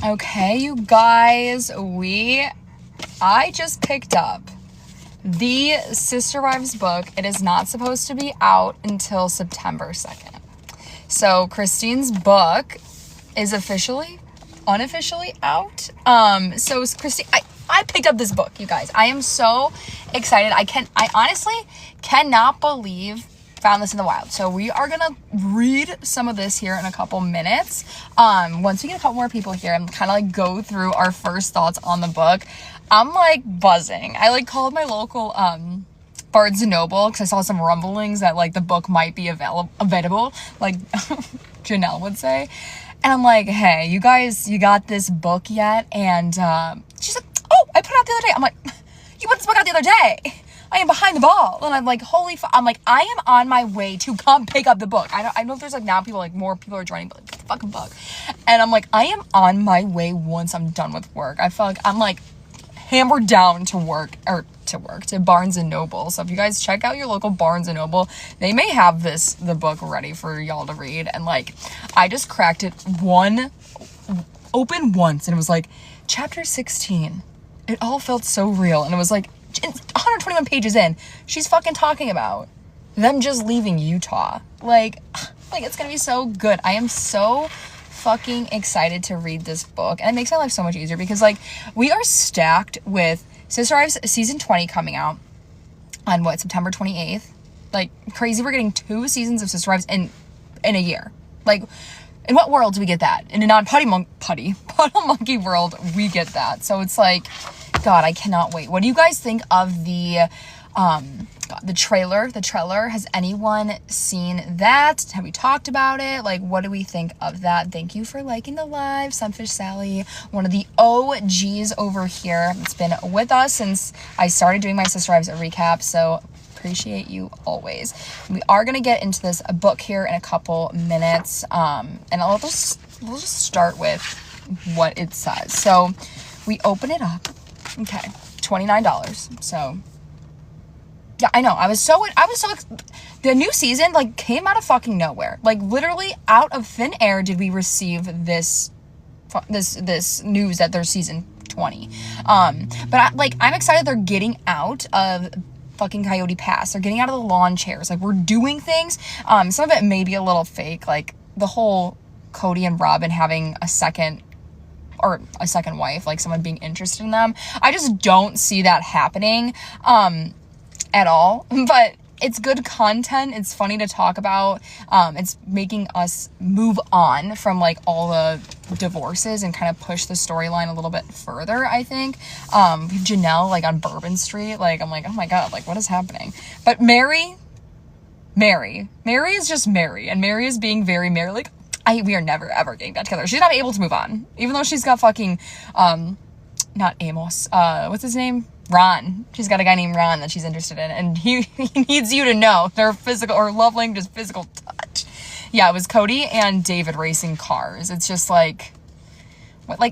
Okay, you guys, I just picked up the Sisterwives book. It is not supposed to be out until September 2nd. So Christine's book is unofficially out. So Christine, I picked up this book, you guys. I am so excited. I honestly cannot believe found this in the wild. So we are gonna read some of this here in a couple minutes. Once we get a couple more people here and kind of like go through our first thoughts on the book, I'm like buzzing. I like called my local Barnes & Noble because I saw some rumblings that like the book might be available, like Janelle would say. And I'm like, hey, you guys, you got this book yet? And she's like, oh, I put it out the other day. I'm like, you put this book out the other day? I am behind the ball. And I'm like, I'm like, I am on my way to come pick up the book. I know if there's like now people, like more people are joining, but like, get the fucking book. And I'm like, I am on my way once I'm done with work. I feel like I'm like hammered down to Barnes & Noble. So if you guys check out your local Barnes & Noble, they may have the book ready for y'all to read. And like, I just cracked it open once and it was like, chapter 16. It all felt so real. And it was like, 121 pages in, she's fucking talking about them just leaving Utah. Like it's gonna be so good. I am so fucking excited to read this book, and it makes my life so much easier because like we are stacked with Sisterwives season 20 coming out on September 28th. Like crazy, we're getting 2 seasons of Sisterwives in a year. Like, in what world do we get that? In a non-puddle monkey world, we get that. So it's like, God, I cannot wait. What do you guys think of the trailer? The trailer, has anyone seen that? Have we talked about it? Like, what do we think of that? Thank you for liking the live. Sunfish Sally, one of the OGs over here. It's been with us since I started doing my Sisterwives recap. So appreciate you always. We are gonna get into this book here in a couple minutes, and we'll just start with what it says. So we open it up. Okay, $29. So yeah, I know. I was so the new season like came out of fucking nowhere. Like literally out of thin air did we receive this news that there's season 20. But I'm excited they're getting out of fucking Coyote Pass. They're getting out of the lawn chairs. Like we're doing things. Some of it may be a little fake, like the whole Cody and Robin having a second wife, like someone being interested in them. I just don't see that happening at all. But it's good content. It's funny to talk about. It's making us move on from like all the divorces and kind of push the storyline a little bit further, I think. We have Janelle like on Bourbon Street. Like I'm like, oh my God, like what is happening? But Mary is just Mary, and Mary is being very Mary. Like we are never ever getting back together. She's not able to move on, even though she's got fucking not Amos. What's his name? Ron. She's got a guy named Ron that she's interested in, and he needs you to know their physical or love language is physical touch. Yeah, it was Cody and David racing cars. It's just like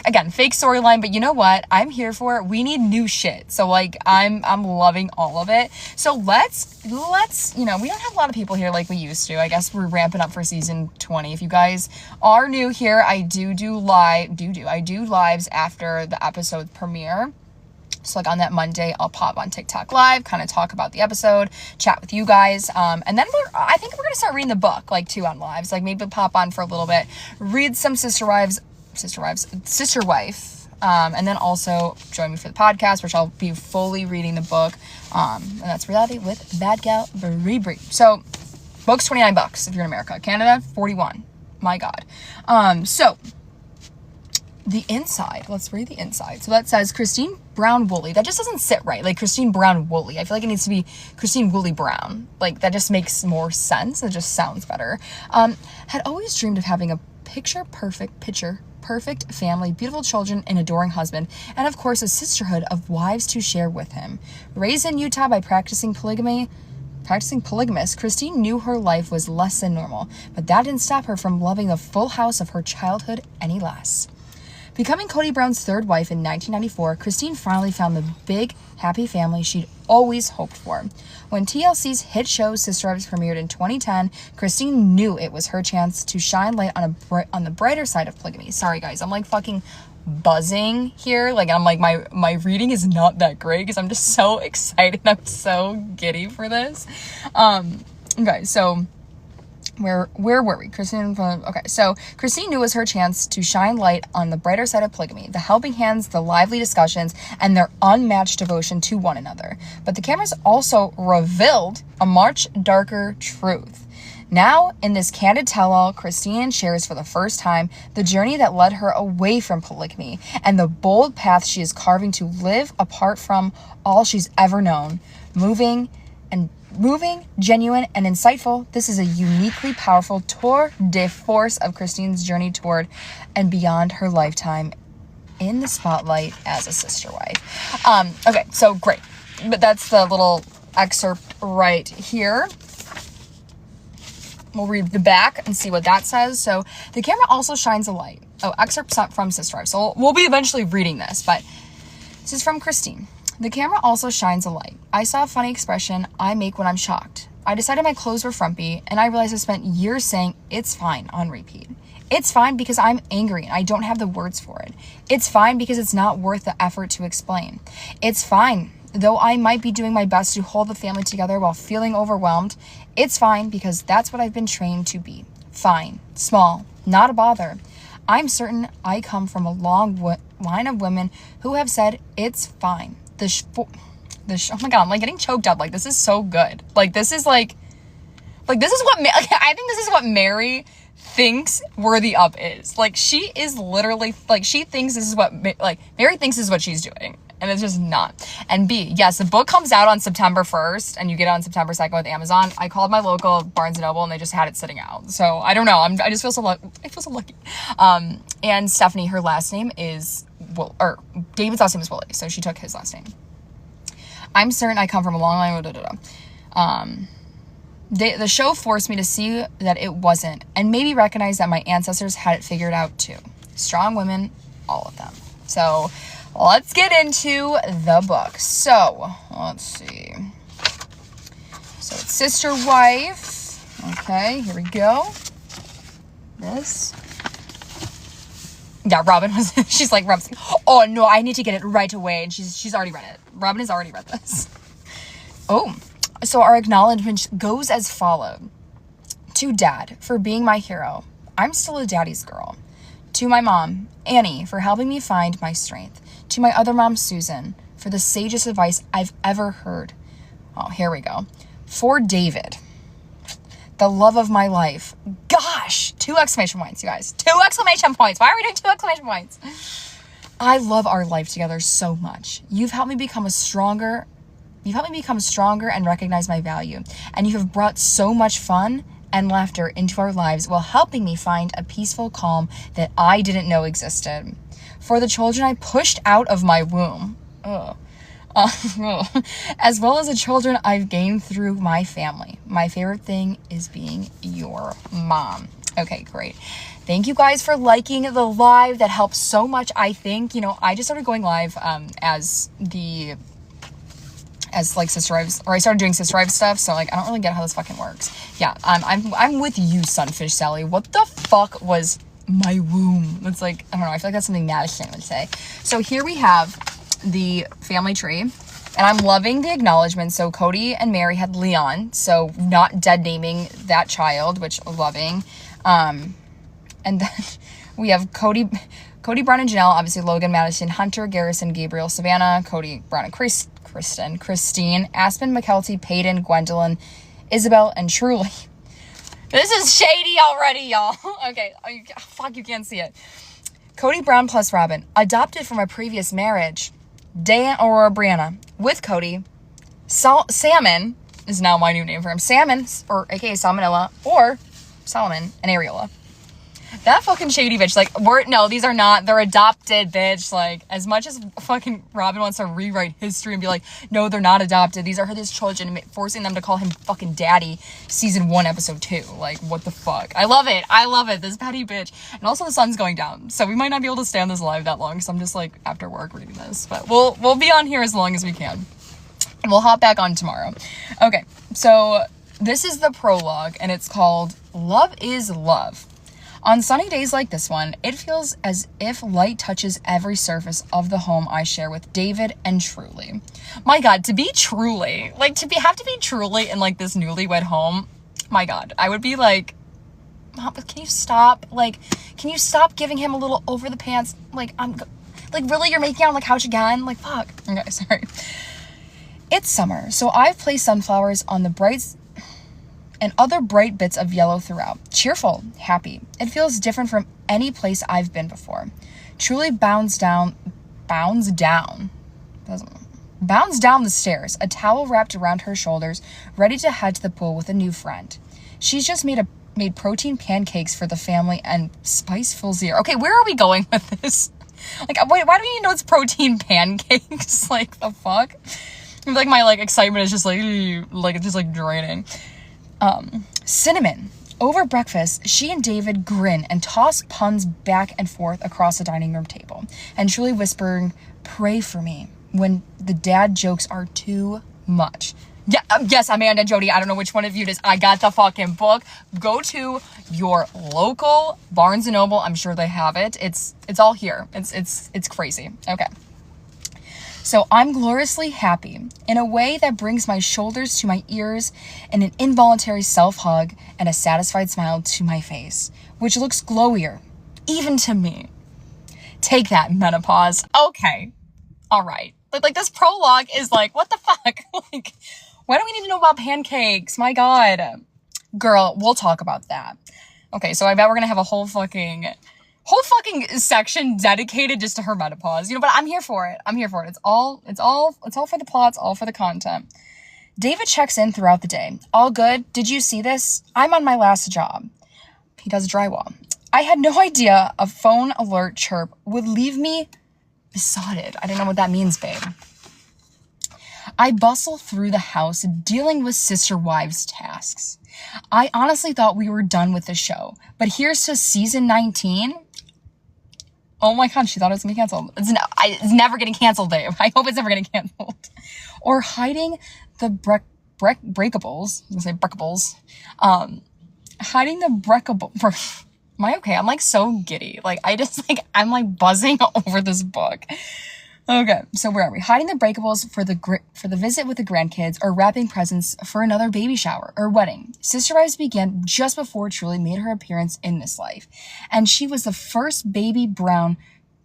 again, fake storyline, but you know what? I'm here for it. We need new shit. So like I'm loving all of it. So let's we don't have a lot of people here like we used to. I guess we're ramping up for season 20. If you guys are new here, I do lives after the episode premiere. So like on that Monday, I'll pop on TikTok live, kind of talk about the episode, chat with you guys. And then I think we're going to start reading the book like too on lives, like maybe pop on for a little bit, read some Sisterwife, and then also join me for the podcast, which I'll be fully reading the book. And that's Reality with Bad Gal Brie. So book's $29 if you're in America. Canada, $41. My God. So the inside, let's read the inside. So that says Christine Brown Woolley. That just doesn't sit right. Like Christine Brown Woolley. I feel like it needs to be Christine Woolley Brown. Like that just makes more sense. It just sounds better. Had always dreamed of having a picture perfect family, beautiful children, an adoring husband, and of course a sisterhood of wives to share with him. Raised in Utah by practicing polygamous, Christine knew her life was less than normal, but that didn't stop her from loving the full house of her childhood any less. Becoming Cody Brown's third wife in 1994, Christine finally found the big, happy family she'd always hoped for. When TLC's hit show Sisterwives premiered in 2010, Christine knew it was her chance to shine light on the brighter side of polygamy. Sorry guys, I'm like fucking buzzing here. Like, I'm like, my reading is not that great because I'm just so excited. I'm so giddy for this. Okay, so where were we? Christine. Okay, so Christine knew it was her chance to shine light on the brighter side of polygamy, the helping hands, the lively discussions, and their unmatched devotion to one another. But the cameras also revealed a much darker truth. Now, in this candid tell-all, Christine shares for the first time the journey that led her away from polygamy and the bold path she is carving to live apart from all she's ever known. Moving, genuine, and insightful, this is a uniquely powerful tour de force of Christine's journey toward and beyond her lifetime in the spotlight as a sister wife. Okay, so great. But that's the little excerpt right here. We'll read the back and see what that says. So the camera also shines a light. Oh, excerpt from Sisterwife. So we'll be eventually reading this, but this is from Christine. The camera also shines a light. I saw a funny expression I make when I'm shocked. I decided my clothes were frumpy, and I realized I spent years saying it's fine on repeat. It's fine because I'm angry and I don't have the words for it. It's fine because it's not worth the effort to explain. It's fine, though I might be doing my best to hold the family together while feeling overwhelmed. It's fine because that's what I've been trained to be. Fine, small, not a bother. I'm certain I come from a long line of women who have said it's fine. Oh my God, I'm like getting choked up. Like, this is so good. Like, this is like this is what, I think this is what Mary thinks Worthy Up is. Like, she is literally, like, she thinks this is what, like, Mary thinks this is what she's doing. And it's just not. And B, yes, the book comes out on September 1st, and you get it on September 2nd with Amazon. I called my local Barnes & Noble, and they just had it sitting out. So, I don't know. I just feel so lucky. I feel so lucky. And Stephanie, her last name is, David's last name is Willie, so she took his last name. I'm certain I come from a long line. The show forced me to see that it wasn't, and maybe recognize that my ancestors had it figured out too. Strong women, all of them. So, let's get into the book. So, let's see. So, it's Sisterwife. Okay, here we go. This. Yeah, Robin was, she's like, oh no, I need to get it right away. And she's already read it. Robin has already read this. Oh, so our acknowledgement goes as followed. To Dad, for being my hero. I'm still a daddy's girl. To my mom, Annie, for helping me find my strength. To my other mom, Susan, for the sagest advice I've ever heard. Oh, here we go. For David, the love of my life. Gosh, 2 exclamation points, you guys. 2 exclamation points. Why are we doing 2 exclamation points? I love our life together so much. You've helped me become stronger and recognize my value. And you have brought so much fun and laughter into our lives while helping me find a peaceful calm that I didn't know existed. For the children I pushed out of my womb. As well as the children I've gained through my family. My favorite thing is being your mom. Okay, great. Thank you guys for liking the live. That helps so much, I think. You know, I just started going live as like Sisterwives, or I started doing Sisterwives stuff, so like I don't really get how this fucking works. Yeah, I'm with you, Sunfish Sally. What the fuck was my womb? It's like, I don't know, I feel like that's something Madison would say. So here we have the family tree, and I'm loving the acknowledgement. So Cody and Mary had Leon, so not dead naming that child, which I'm loving. And then we have Cody, Brown, and Janelle, obviously Logan, Madison, Hunter, Garrison, Gabriel, Savannah, Cody, Brown, and Kristen, Christine, Aspen, McKelty, Peyton, Gwendolyn, Isabel, and Truly. This is shady already, y'all. Okay, fuck, you can't see it. Cody Brown plus Robin, adopted from a previous marriage. Dan or Bryannah with Cody. Salmon is now my new name for him. Salmon, or aka Salmonella, or Solomon and Ariola. That fucking shady bitch. Like, no, these are not. They're adopted, bitch. Like, as much as fucking Robin wants to rewrite history and be like, no, they're not adopted. These are his children, forcing them to call him fucking daddy. Season 1, episode 2. Like, what the fuck? I love it. I love it. This petty bitch. And also the sun's going down, so we might not be able to stay on this live that long, because I'm just like after work reading this. But we'll be on here as long as we can. And we'll hop back on tomorrow. Okay, so this is the prologue, and it's called Love is Love. On sunny days like this one, it feels as if light touches every surface of the home I share with David and Truly. My God, to be Truly, like have to be Truly in like this newlywed home. My God, I would be like, Mom, can you stop? Like, can you stop giving him a little over the pants? Like, really, you're making out on the couch again? Like, fuck. Okay, sorry. It's summer, so I've placed sunflowers on the brights and other bright bits of yellow throughout. Cheerful, happy. It feels different from any place I've been before. Truly bounds down the stairs, a towel wrapped around her shoulders, ready to head to the pool with a new friend. She's just made protein pancakes for the family and spice fills the air. Okay, where are we going with this? Like, wait, why do you know it's protein pancakes? Like, the fuck? Like, my, like, excitement is just, like, it's just, like, draining. Cinnamon. Over breakfast, she and David grin and toss puns back and forth across the dining room table, and Truly whispering, "Pray for me," when the dad jokes are too much. Yeah, yes, Amanda and Jody, I don't know which one of you it is. I got the fucking book. Go to your local Barnes & Noble. I'm sure they have it. It's all here. It's crazy. Okay. So I'm gloriously happy in a way that brings my shoulders to my ears and an involuntary self-hug and a satisfied smile to my face, which looks glowier, even to me. Take that, menopause. Okay. All right. Like this prologue is like, what the fuck? Like, why do we need to know about pancakes? My God. Girl, we'll talk about that. Okay, so I bet we're gonna have a whole fucking section dedicated just to her menopause, but I'm here for it. It's all for the plots, all for the content. David checks in throughout the day. All good. Did you see this? I'm on my last job. He does drywall. I had no idea a phone alert chirp would leave me besotted. I don't know what that means, babe. I bustle through the house dealing with Sisterwife's tasks. I honestly thought we were done with the show, but here's to season 19. Oh my God, she thought it was going to be canceled. It's never getting canceled, babe. I hope it's never getting canceled. Or hiding the breakables. I'm going to say breakables. Hiding the breakable. Am I okay? I'm like so giddy. Like I'm like buzzing over this book. Okay, so where are we? Hiding the breakables for the visit with the grandkids, or wrapping presents for another baby shower or wedding. Sisterwives began just before Truly made her appearance in this life, and she was the first baby Brown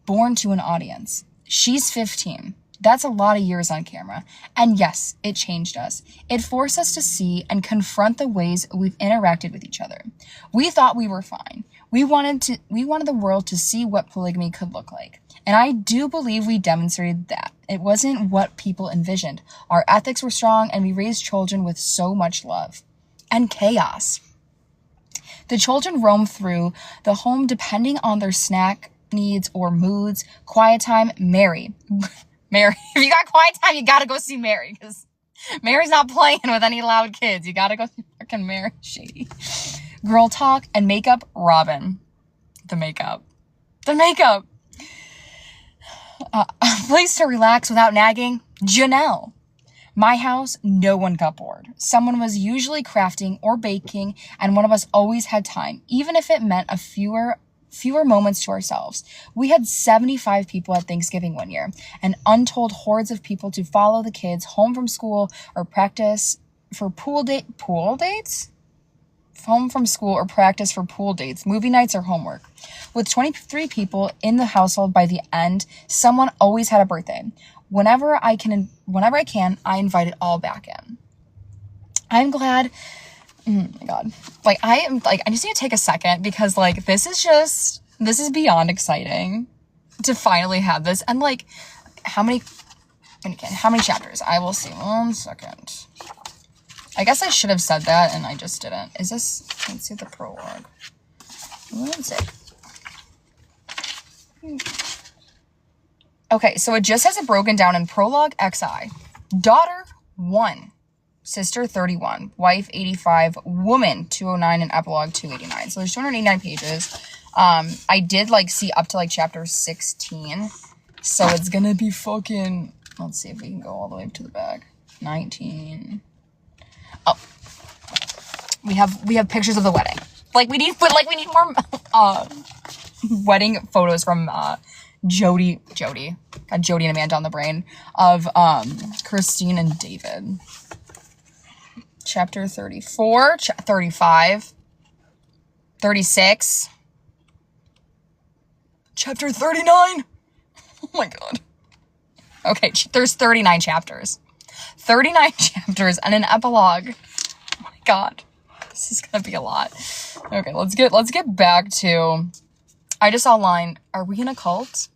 born to an audience. She's 15. That's a lot of years on camera. And yes, it changed us. It forced us to see and confront the ways we've interacted with each other. We thought we were fine. We wanted the world to see what polygamy could look like. And I do believe we demonstrated that. It wasn't what people envisioned. Our ethics were strong, and we raised children with so much love. And chaos. The children roam through the home depending on their snack needs or moods. Quiet time, Mary. Mary. If you got quiet time, you gotta go see Mary, because Mary's not playing with any loud kids. You gotta go see fucking Mary. Shady. Girl talk and makeup, Robin. The makeup. A place to relax without nagging, Janelle. My house, no one got bored. Someone was usually crafting or baking, and one of us always had time, even if it meant a fewer moments to ourselves. We had 75 people at Thanksgiving one year, and untold hordes of people to follow the kids home from school or practice for pool dates? Home from school or practice for pool dates, movie nights, or homework. With 23 people in the household by the end, someone always had a birthday. Whenever I can, I invite it all back in. I'm glad. Oh my God. I just need to take a second, because this is beyond exciting to finally have this. And how many chapters? I will see. 1 second. I guess I should have said that, and I just didn't. Let's see the prologue. 1 sec. Okay, so it just has it broken down in prologue XI. Daughter 1, sister 31, wife 85, woman 209, and epilogue 289. So there's 289 pages. I did see up to chapter 16. So it's gonna be fucking, let's see if we can go all the way to the back. 19. Oh, we have pictures of the wedding. We need more. wedding photos from Jody and Amanda on the brain, of Christine and David. Chapter 34, 35, 36, chapter 39. Oh my god. Okay, there's 39 chapters. 39 chapters and an epilogue. Oh my god. This is gonna be a lot. Okay, let's get back to, I just saw a line, are we in a cult?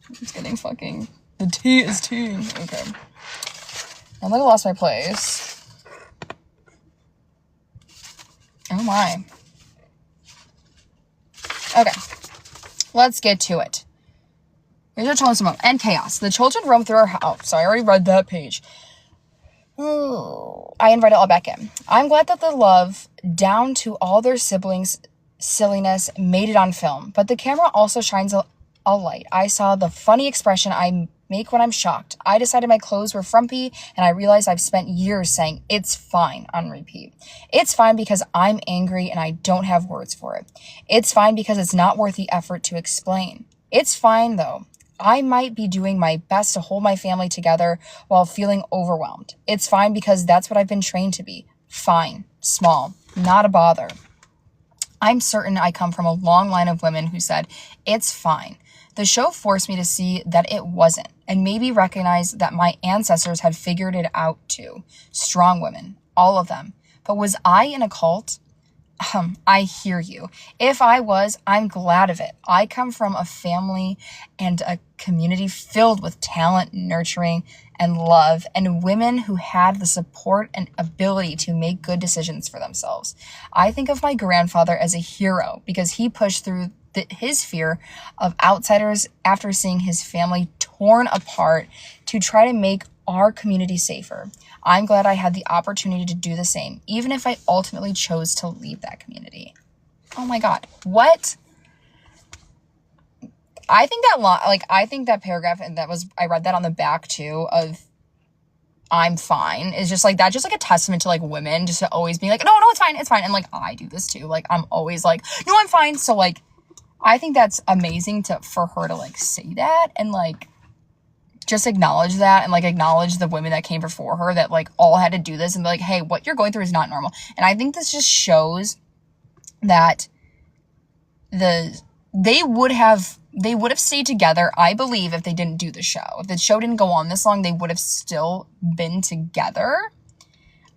It's getting fucking, the tea is tea. Okay. Now that I lost my place. Oh my. Okay. Let's get to it. Here's our children and chaos. The children roam through our house. So I already read that page. Ooh, I invited all back in. I'm glad that the love, down to all their siblings' silliness, made it on film. But the camera also shines a light. I saw the funny expression I make when I'm shocked. I decided my clothes were frumpy, and I realized I've spent years saying it's fine on repeat. It's fine because I'm angry and I don't have words for it. It's fine because it's not worth the effort to explain. It's fine though. I might be doing my best to hold my family together while feeling overwhelmed. It's fine because that's what I've been trained to be. Fine, small, not a bother. I'm certain I come from a long line of women who said, it's fine. The show forced me to see that it wasn't, and maybe recognize that my ancestors had figured it out too. Strong women, all of them. But was I in a cult? I hear you. If I was, I'm glad of it. I come from a family and a community filled with talent, nurturing, and love, and women who had the support and ability to make good decisions for themselves. I think of my grandfather as a hero because he pushed through his fear of outsiders after seeing his family torn apart to try to make our community safer. I'm glad I had the opportunity to do the same, even if I ultimately chose to leave that community. Oh my god, what? I think that paragraph, and I read that on the back too, of I'm fine, is just like, that's just like a testament to like women just to always be like, no, it's fine. And like, I do this too. Like, I'm always like, no, I'm fine. So like, I think that's amazing for her to like say that and like just acknowledge that and like acknowledge the women that came before her that like all had to do this and be like, hey, what you're going through is not normal. And I think this just shows that they would have stayed together, I believe, if they didn't do the show. If the show didn't go on this long, they would have still been together.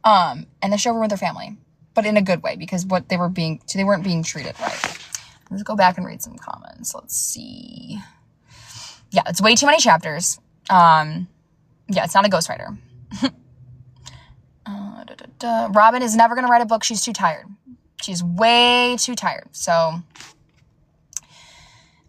And the show ruined their family, but in a good way, because they weren't being treated right. Let's go back and read some comments. Let's see. Yeah, it's way too many chapters. Yeah, it's not a ghostwriter. Robin is never going to write a book. She's too tired. She's way too tired. So,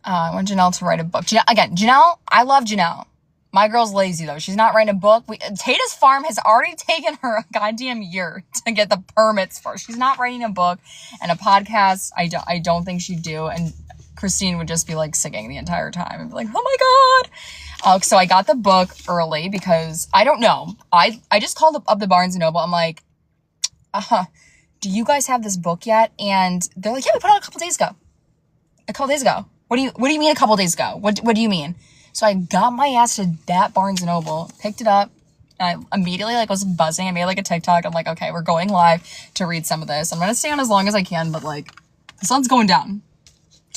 I want Janelle to write a book. Janelle, I love Janelle. My girl's lazy, though. She's not writing a book. Tata's farm has already taken her a goddamn year to get the permits for. She's not writing a book, and a podcast, I don't think she'd do. And Christine would just be, like, singing the entire time and be like, oh, my God. So I got the book early because, I don't know. I just called up the Barnes & Noble. I'm like, do you guys have this book yet? And they're like, yeah, we put it out a couple days ago. What do you mean a couple days ago? What do you mean? So I got my ass to that Barnes & Noble, picked it up, and I immediately like was buzzing. I made like a TikTok. I'm like, okay, we're going live to read some of this. I'm going to stay on as long as I can, but like the sun's going down.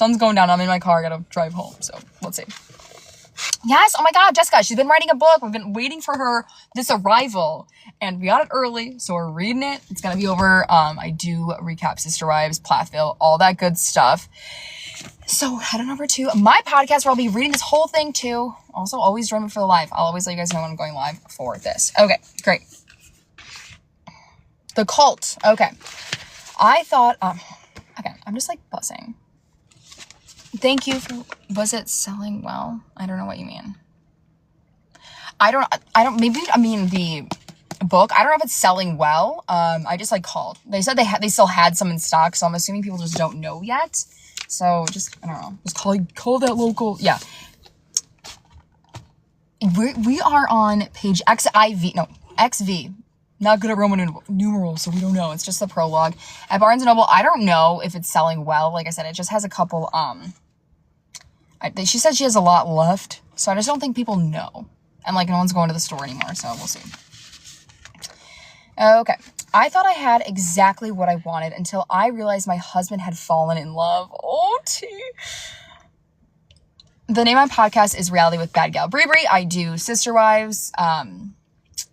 I'm in my car. I got to drive home. So let's see. Yes. Oh my God, Jessica, she's been writing a book. We've been waiting for this arrival, and we got it early. So we're reading it. It's going to be over. I do recap Sisterwives, Plathville, all that good stuff. So head on over to my podcast where I'll be reading this whole thing too. Also, always join me for the live. I'll always let you guys know when I'm going live for this. Okay, great. The cult. Okay. I thought, okay, I'm just like buzzing. Thank you for, was it selling well? I don't know what you mean. Maybe I mean the book. I don't know if it's selling well. I just like called. They said they still had some in stock, so I'm assuming people just don't know yet. So just, I don't know, just call that local. Yeah. We are on page XV. Not good at Roman numerals, so we don't know. It's just the prologue. At Barnes & Noble, I don't know if it's selling well. Like I said, it just has a couple, she said she has a lot left, so I just don't think people know. And, like, no one's going to the store anymore, so we'll see. Okay. I thought I had exactly what I wanted until I realized my husband had fallen in love. Oh, The name of my podcast is Reality with Bad Gal Brie Brie. I do Sisterwives,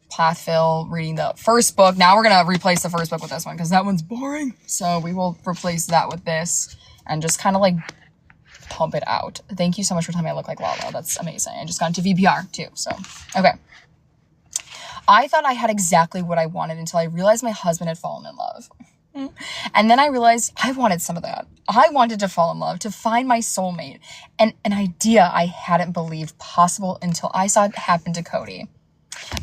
Plathville, reading the first book. Now we're going to replace the first book with this one because that one's boring. So we will replace that with this and just kind of like pump it out. Thank you so much for telling me I look like Lala. That's amazing. I just got into VPR too. So, okay. I thought I had exactly what I wanted until I realized my husband had fallen in love. And then I realized I wanted some of that. I wanted to fall in love, to find my soulmate, and an idea I hadn't believed possible until I saw it happen to Cody.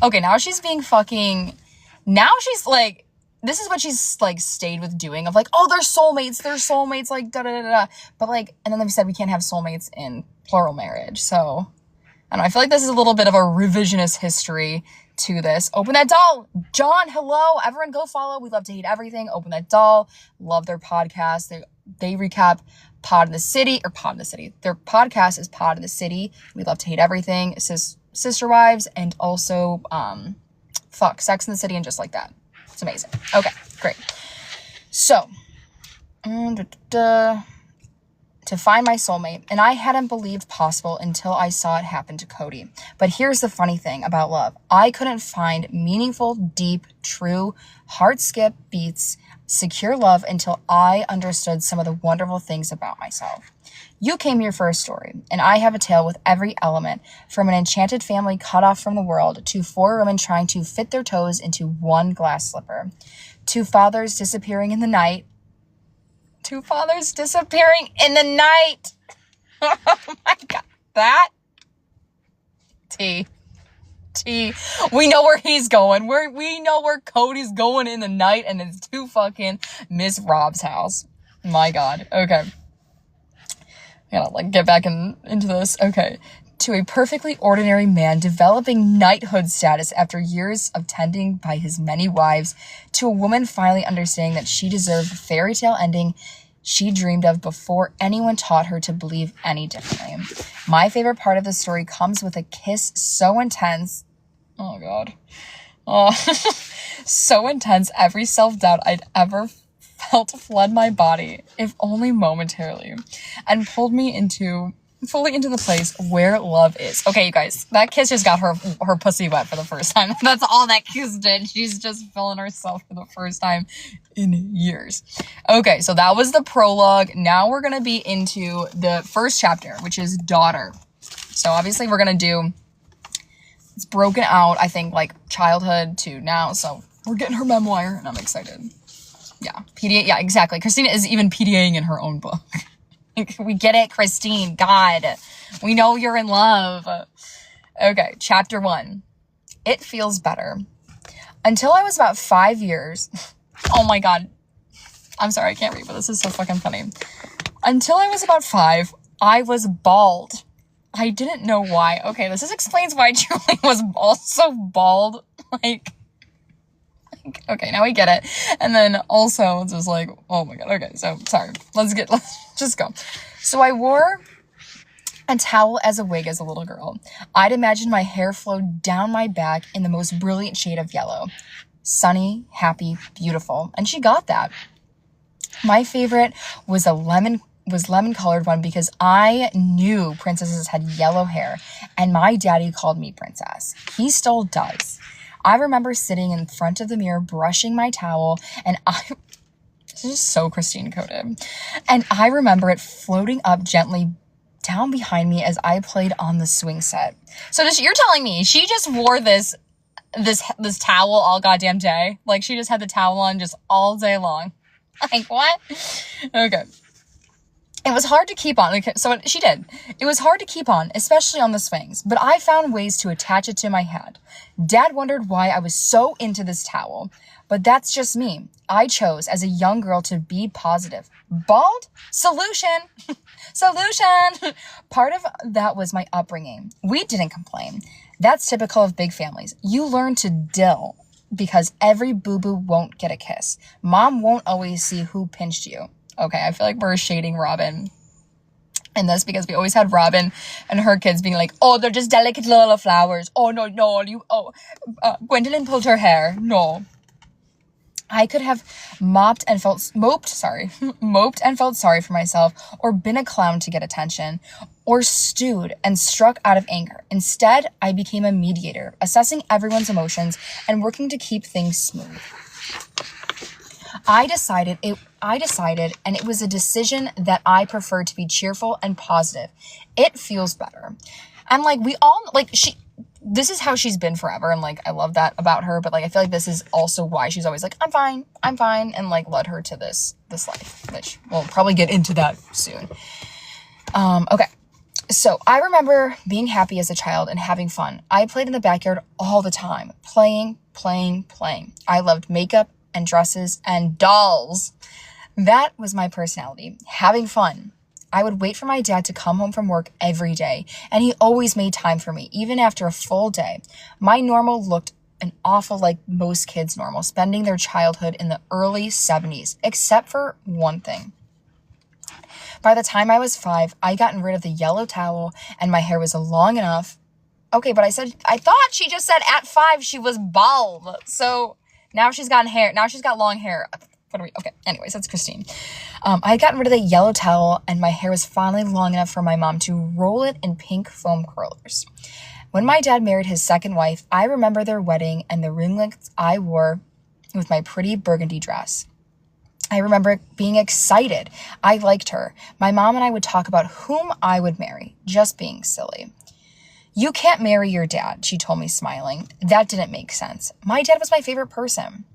Okay, now she's being fucking... Now she's like... This is what she's like stayed with doing of like, oh, they're soulmates, like da-da-da-da. But like, and then they've said we can't have soulmates in plural marriage. So, I don't know, I feel like this is a little bit of a revisionist history to this. Open That Doll. John, hello. Everyone go follow. We Love to Hate Everything. Open That Doll. Love their podcast. They recap Pod in the City. Their podcast is Pod in the City. We Love to Hate Everything. Sister Wives. And also, Sex in the City and Just Like That. It's amazing. Okay, great. So, to find my soulmate, and I hadn't believed possible until I saw it happen to Cody. But here's the funny thing about love. I couldn't find meaningful, deep, true, heart-skip beats, secure love until I understood some of the wonderful things about myself. You came here for a story, and I have a tale with every element, from an enchanted family cut off from the world to 4 women trying to fit their toes into one glass slipper, 2 fathers disappearing in the night. 2 fathers disappearing in the night. Oh my God. That. T. We know where he's going. We know where Cody's going in the night, and it's to fucking Miss Rob's house. My God. Okay. I gotta like get back into this. Okay. To a perfectly ordinary man developing knighthood status after years of tending by his many wives, to a woman finally understanding that she deserved the fairy tale ending she dreamed of before anyone taught her to believe any differently. My favorite part of the story comes with a kiss so intense. Oh God. Oh, so intense. Every self-doubt I'd ever felt fled my body, if only momentarily, and pulled me fully into the place where love is. Okay, you guys, that kiss just got her pussy wet for the first time. That's all that kiss did. She's just feeling herself for the first time in years. Okay, so that was the prologue. Now we're gonna be into the first chapter, which is Daughter. So obviously we're gonna do, it's broken out, I think, like childhood to now. So we're getting her memoir, and I'm excited. Yeah, PDA. Yeah, exactly. Christina is even PDAing in her own book. We get it, Christine. God, we know you're in love. Okay, chapter 1. It feels better. Until I was about 5 years. Oh my God. I'm sorry, I can't read, but this is so fucking funny. Until I was about 5, I was bald. I didn't know why. Okay, this explains why Julie was also bald. Okay, now we get it. And then also, it's just like, oh my God. Okay, so, sorry. Let's just go. So I wore a towel as a wig as a little girl. I'd imagine my hair flowed down my back in the most brilliant shade of yellow. Sunny, happy, beautiful. And she got that. My favorite was lemon-colored one because I knew princesses had yellow hair, and my daddy called me princess. He still does. I remember sitting in front of the mirror, brushing my towel, and this is so Christine coded. And I remember it floating up gently down behind me as I played on the swing set. So you're telling me she just wore this towel all goddamn day? Like she just had the towel on just all day long. Like what? Okay. It was hard to keep on. So she did. It was hard to keep on, especially on the swings, but I found ways to attach it to my head. Dad wondered why I was so into this towel, but that's just me. I chose as a young girl to be positive. Bald? Solution. Solution. Part of that was my upbringing. We didn't complain. That's typical of big families. You learn to deal because every boo-boo won't get a kiss. Mom won't always see who pinched you. Okay, I feel like we're shading Robin in this because we always had Robin and her kids being like, oh, they're just delicate little flowers. Oh, no, Gwendolyn pulled her hair. No. I could have moped and felt sorry for myself, or been a clown to get attention, or stewed and struck out of anger. Instead, I became a mediator, assessing everyone's emotions and working to keep things smooth. I decided, and it was a decision that I preferred to be cheerful and positive. It feels better. And like, we all, like, this is how she's been forever, and like I love that about her, but like I feel like this is also why she's always like, I'm fine, and like led her to this life, which we'll probably get into that soon. Okay. So I remember being happy as a child and having fun. I played in the backyard all the time, playing. I loved makeup and dresses and dolls. That was my personality, having fun. I would wait for my dad to come home from work every day, and he always made time for me, even after a full day. My normal looked an awful like most kids' normal, spending their childhood in the early 70s, except for one thing. By the time I was 5, I'd gotten rid of the yellow towel, and my hair was long enough. Okay, but I thought she just said at 5 she was bald. So now she's got hair. Now she's got long hair. Okay, anyways, that's Christine. I had gotten rid of the yellow towel, and my hair was finally long enough for my mom to roll it in pink foam curlers. When my dad married his second wife, I remember their wedding and the ringlets I wore with my pretty burgundy dress. I remember being excited. I liked her. My mom and I would talk about whom I would marry, just being silly. You can't marry your dad, she told me, smiling. That didn't make sense. My dad was my favorite person.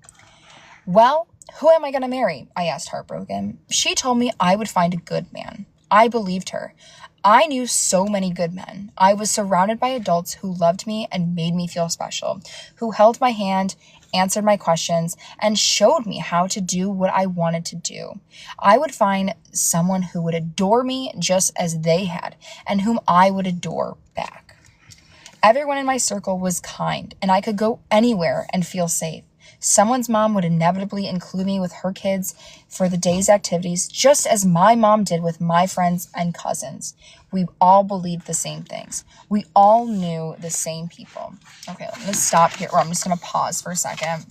Well, who am I going to marry? I asked, heartbroken. She told me I would find a good man. I believed her. I knew so many good men. I was surrounded by adults who loved me and made me feel special, who held my hand, answered my questions, and showed me how to do what I wanted to do. I would find someone who would adore me just as they had, and whom I would adore back. Everyone in my circle was kind, and I could go anywhere and feel safe. Someone's mom would inevitably include me with her kids for the day's activities, just as my mom did with my friends and cousins. We all believed the same things. We all knew the same people. Okay, let me stop here, or I'm just going to pause for a second.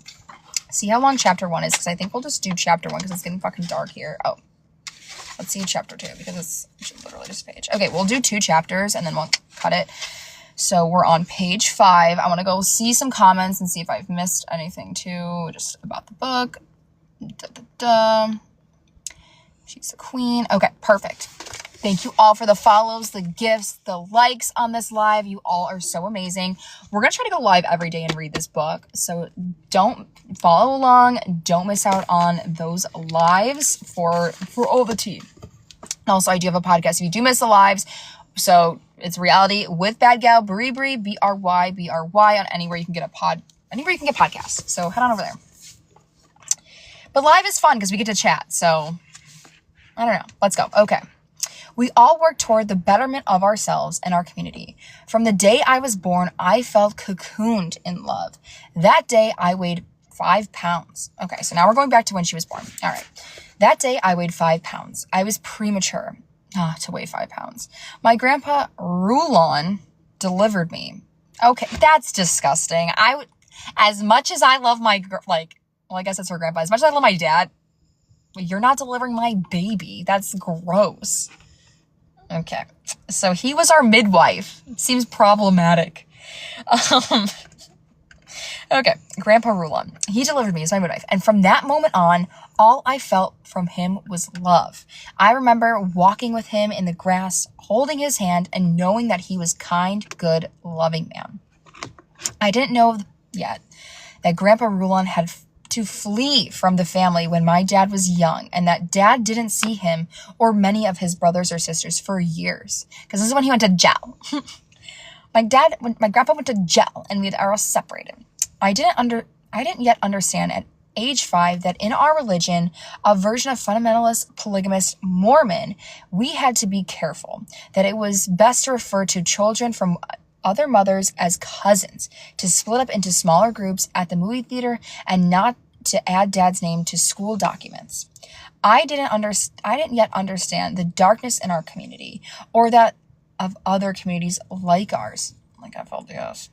See how long chapter 1 is, because I think we'll just do chapter 1 because it's getting fucking dark here. Oh, let's see chapter 2 because it's literally just a page. Okay, we'll do 2 chapters and then we'll cut it. So we're on page 5. I want to go see some comments and see if I've missed anything too, just about the book. She's a queen. Okay, perfect. Thank you all for the follows, the gifts, the likes on this live. You all are so amazing. We're going to try to go live every day and read this book. So don't follow along. Don't miss out on those lives for all the tea. Also, I do have a podcast if you do miss the lives. So it's Reality with Bad Gal, Brie, B-R-Y, on anywhere you can get podcasts. So head on over there. But live is fun because we get to chat. So I don't know. Let's go. Okay. We all work toward the betterment of ourselves and our community. From the day I was born, I felt cocooned in love. That day I weighed 5 pounds. Okay. So now we're going back to when she was born. All right. That day I weighed 5 pounds. I was premature. To weigh 5 pounds. My grandpa Rulon delivered me. Okay, that's disgusting. As much as I love I guess it's her grandpa. As much as I love my dad, you're not delivering my baby. That's gross. Okay, so he was our midwife. Seems problematic. Okay, Grandpa Rulon. He delivered me as my midwife. And from that moment on, all I felt from him was love. I remember walking with him in the grass, holding his hand, and knowing that he was kind, good, loving man. I didn't know yet that Grandpa Rulon had to flee from the family when my dad was young, and that dad didn't see him or many of his brothers or sisters for years. Because this is when he went to jail. My grandpa went to jail, and we had all separated. I didn't yet understand at age 5 that in our religion, a version of fundamentalist, polygamist Mormon, we had to be careful, that it was best to refer to children from other mothers as cousins, to split up into smaller groups at the movie theater, and not to add dad's name to school documents. I didn't yet understand the darkness in our community, or that of other communities like ours. Like FLDS.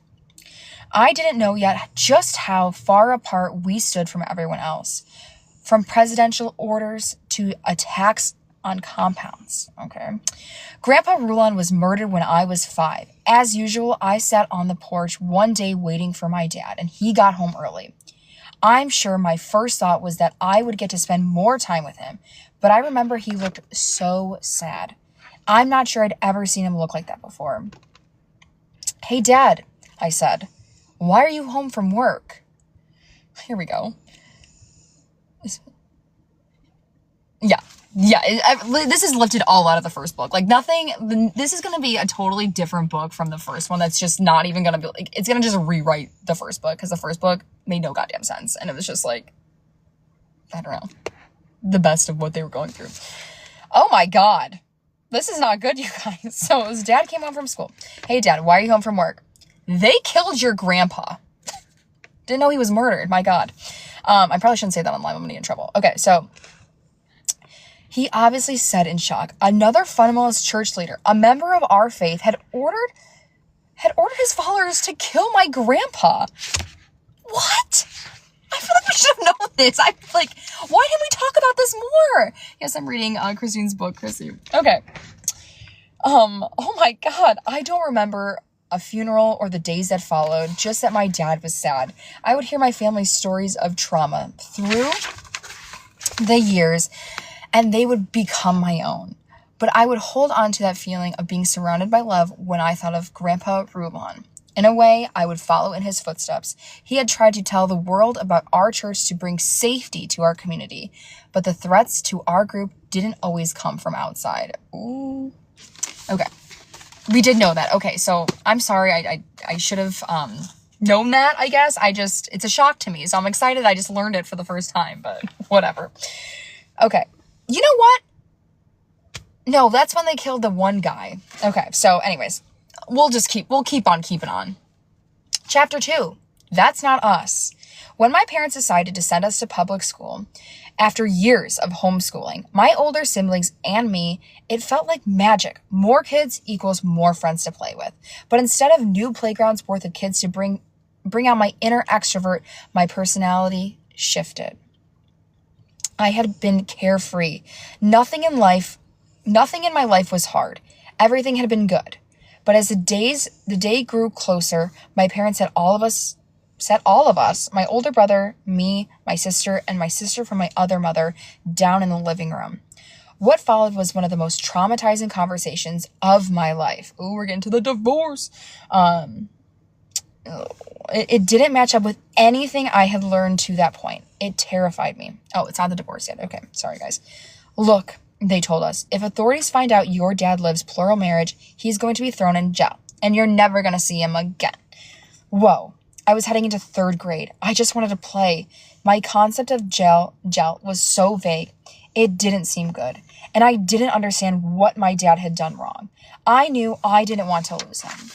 I didn't know yet just how far apart we stood from everyone else. From presidential orders to attacks on compounds. Okay. Grandpa Rulon was murdered when I was 5. As usual, I sat on the porch one day waiting for my dad, and he got home early. I'm sure my first thought was that I would get to spend more time with him, but I remember he looked so sad. I'm not sure I'd ever seen him look like that before. Hey, Dad, I said. Why are you home from work? Here we go. Yeah. This is lifted all out of the first book. Like nothing, this is going to be a totally different book from the first one. That's just not even going to be, like, it's going to just rewrite the first book, because the first book made no goddamn sense. And it was just like, I don't know, the best of what they were going through. Oh my God. This is not good, you guys. So his dad came home from school. Hey, Dad, why are you home from work? They killed your grandpa. Didn't know he was murdered. My God. I probably shouldn't say that online. I'm going to get in trouble. Okay, so he obviously said in shock. Another fundamentalist church leader, a member of our faith, had ordered his followers to kill my grandpa. What? I feel like we should have known this. I'm like, why didn't we talk about this more? Yes, I'm reading Christine's book, Chrissy. Okay. Oh my God. I don't remember a funeral or the days that followed, just that my dad was sad. I would hear my family's stories of trauma through the years, and they would become my own. But I would hold on to that feeling of being surrounded by love when I thought of Grandpa Rulon. In a way, I would follow in his footsteps. He had tried to tell the world about our church to bring safety to our community, but the threats to our group didn't always come from outside. Ooh. Okay. We did know that. Okay, so I'm sorry. I should have known that, I guess. It's a shock to me, so I'm excited I just learned it for the first time, but whatever. Okay. You know what? No, that's when they killed the one guy. Okay, so anyways, we'll keep on keeping on. Chapter 2. That's not us. When my parents decided to send us to public school, after years of homeschooling, my older siblings and me, it felt like magic. More kids equals more friends to play with. But instead of new playgrounds worth of kids to bring out my inner extrovert, my personality shifted. I had been carefree. Nothing in my life was hard. Everything had been good. But as the day grew closer, my parents set all of us, my older brother, me, my sister, and my sister from my other mother, down in the living room. What followed was one of the most traumatizing conversations of my life. Ooh, we're getting to the divorce. It didn't match up with anything I had learned to that point. It terrified me. Oh, it's not the divorce yet. Okay, sorry guys. Look, they told us, if authorities find out your dad lives plural marriage, he's going to be thrown in jail, and you're never going to see him again. Whoa. I was heading into 3rd grade. I just wanted to play. My concept of jail was so vague. It didn't seem good. And I didn't understand what my dad had done wrong. I knew I didn't want to lose him.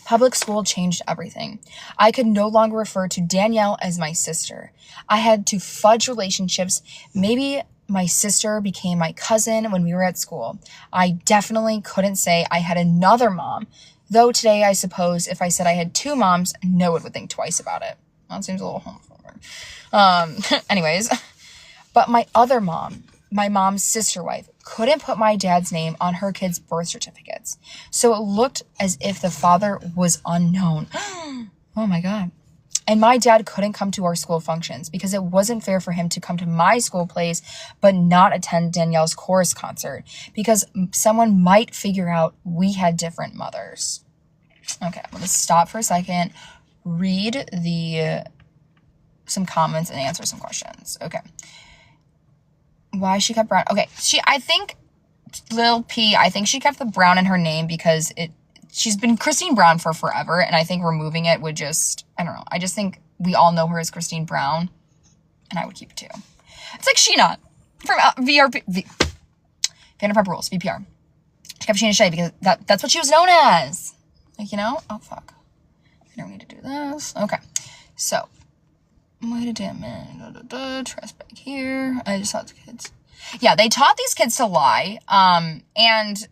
Public school changed everything. I could no longer refer to Danielle as my sister. I had to fudge relationships. Maybe my sister became my cousin when we were at school. I definitely couldn't say I had another mom. Though today, I suppose, if I said I had 2 moms, no one would think twice about it. Well, it seems a little homophobic. Anyways. But my other mom, my mom's sisterwife, couldn't put my dad's name on her kids' birth certificates. So it looked as if the father was unknown. Oh my God. And my dad couldn't come to our school functions because it wasn't fair for him to come to my school plays but not attend Danielle's chorus concert because someone might figure out we had different mothers. Okay, I'm going to stop for a second, read some comments and answer some questions. Okay. Why she kept Brown? Okay, I think she kept the Brown in her name because she's been Christine Brown for forever, and I think removing it would just, I don't know. I just think we all know her as Christine Brown, and I would keep it too. It's like Sheena from Vanderpump Rules, VPR. She kept Sheena Shea because that's what she was known as. Like, oh, fuck. I don't need to do this. Okay. So, wait a damn minute. Trust back here. I just taught the kids. Yeah, they taught these kids to lie. And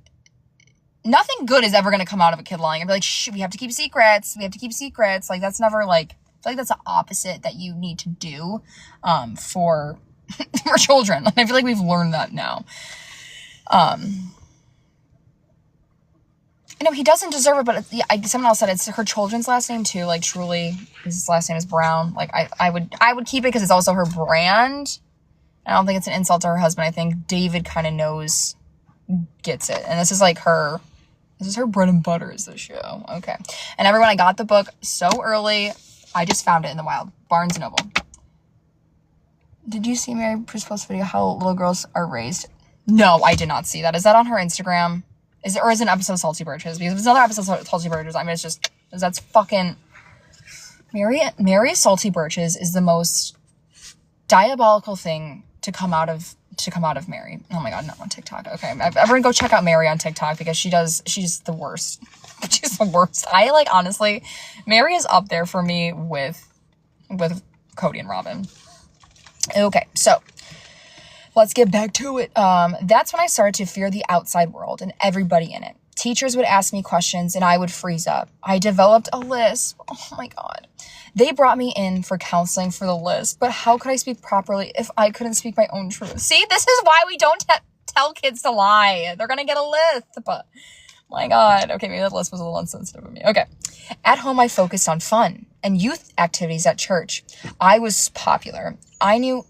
nothing good is ever going to come out of a kid lying. I'd be like, shh, we have to keep secrets. We have to keep secrets. Like, that's never, like, I feel like that's the opposite that you need to do, for children. I feel like we've learned that now. He doesn't deserve it, but someone else said it's her children's last name too. Like, truly, his last name is Brown. Like, I would keep it because it's also her brand. I don't think it's an insult to her husband. I think David kind of gets it. And this is like her bread and butter is the show. Okay. And everyone, I got the book so early. I just found it in the wild. Barnes & Noble. Did you see Mary Bruce post video how little girls are raised? No, I did not see that. Is that on her Instagram? Is it an episode of Salty Birches? Because if it's another episode of Salty Birches, I mean, that's fucking... Mary Salty Birches is the most diabolical thing to come out of Mary. Oh my God, not on TikTok. Okay, everyone go check out Mary on TikTok because she's the worst. She's the worst. Honestly, Mary is up there for me with Cody and Robin. Okay, so let's get back to it. That's when I started to fear the outside world and everybody in it. Teachers would ask me questions and I would freeze up. I developed a lisp. Oh my God. They brought me in for counseling for the lisp, but how could I speak properly if I couldn't speak my own truth? See, this is why we don't tell kids to lie. They're going to get a lisp. But, my God. Okay, maybe that lisp was a little insensitive of me. Okay. At home, I focused on fun and youth activities at church. I was popular. I knew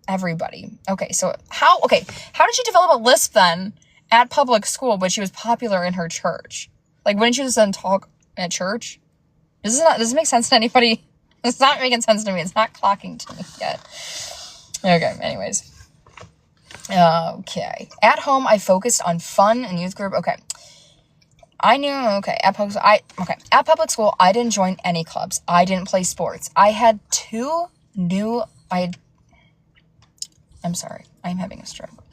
everybody. Okay, so how did she develop a lisp then at public school, but she was popular in her church? Like, wouldn't you just then talk at church? Does it make sense to anybody? It's not making sense to me. It's not clocking to me yet. Okay, anyways. Okay. At home, I focused on fun and youth group. Okay. At public school, I didn't join any clubs. I didn't play sports. I'm sorry. I'm having a stroke.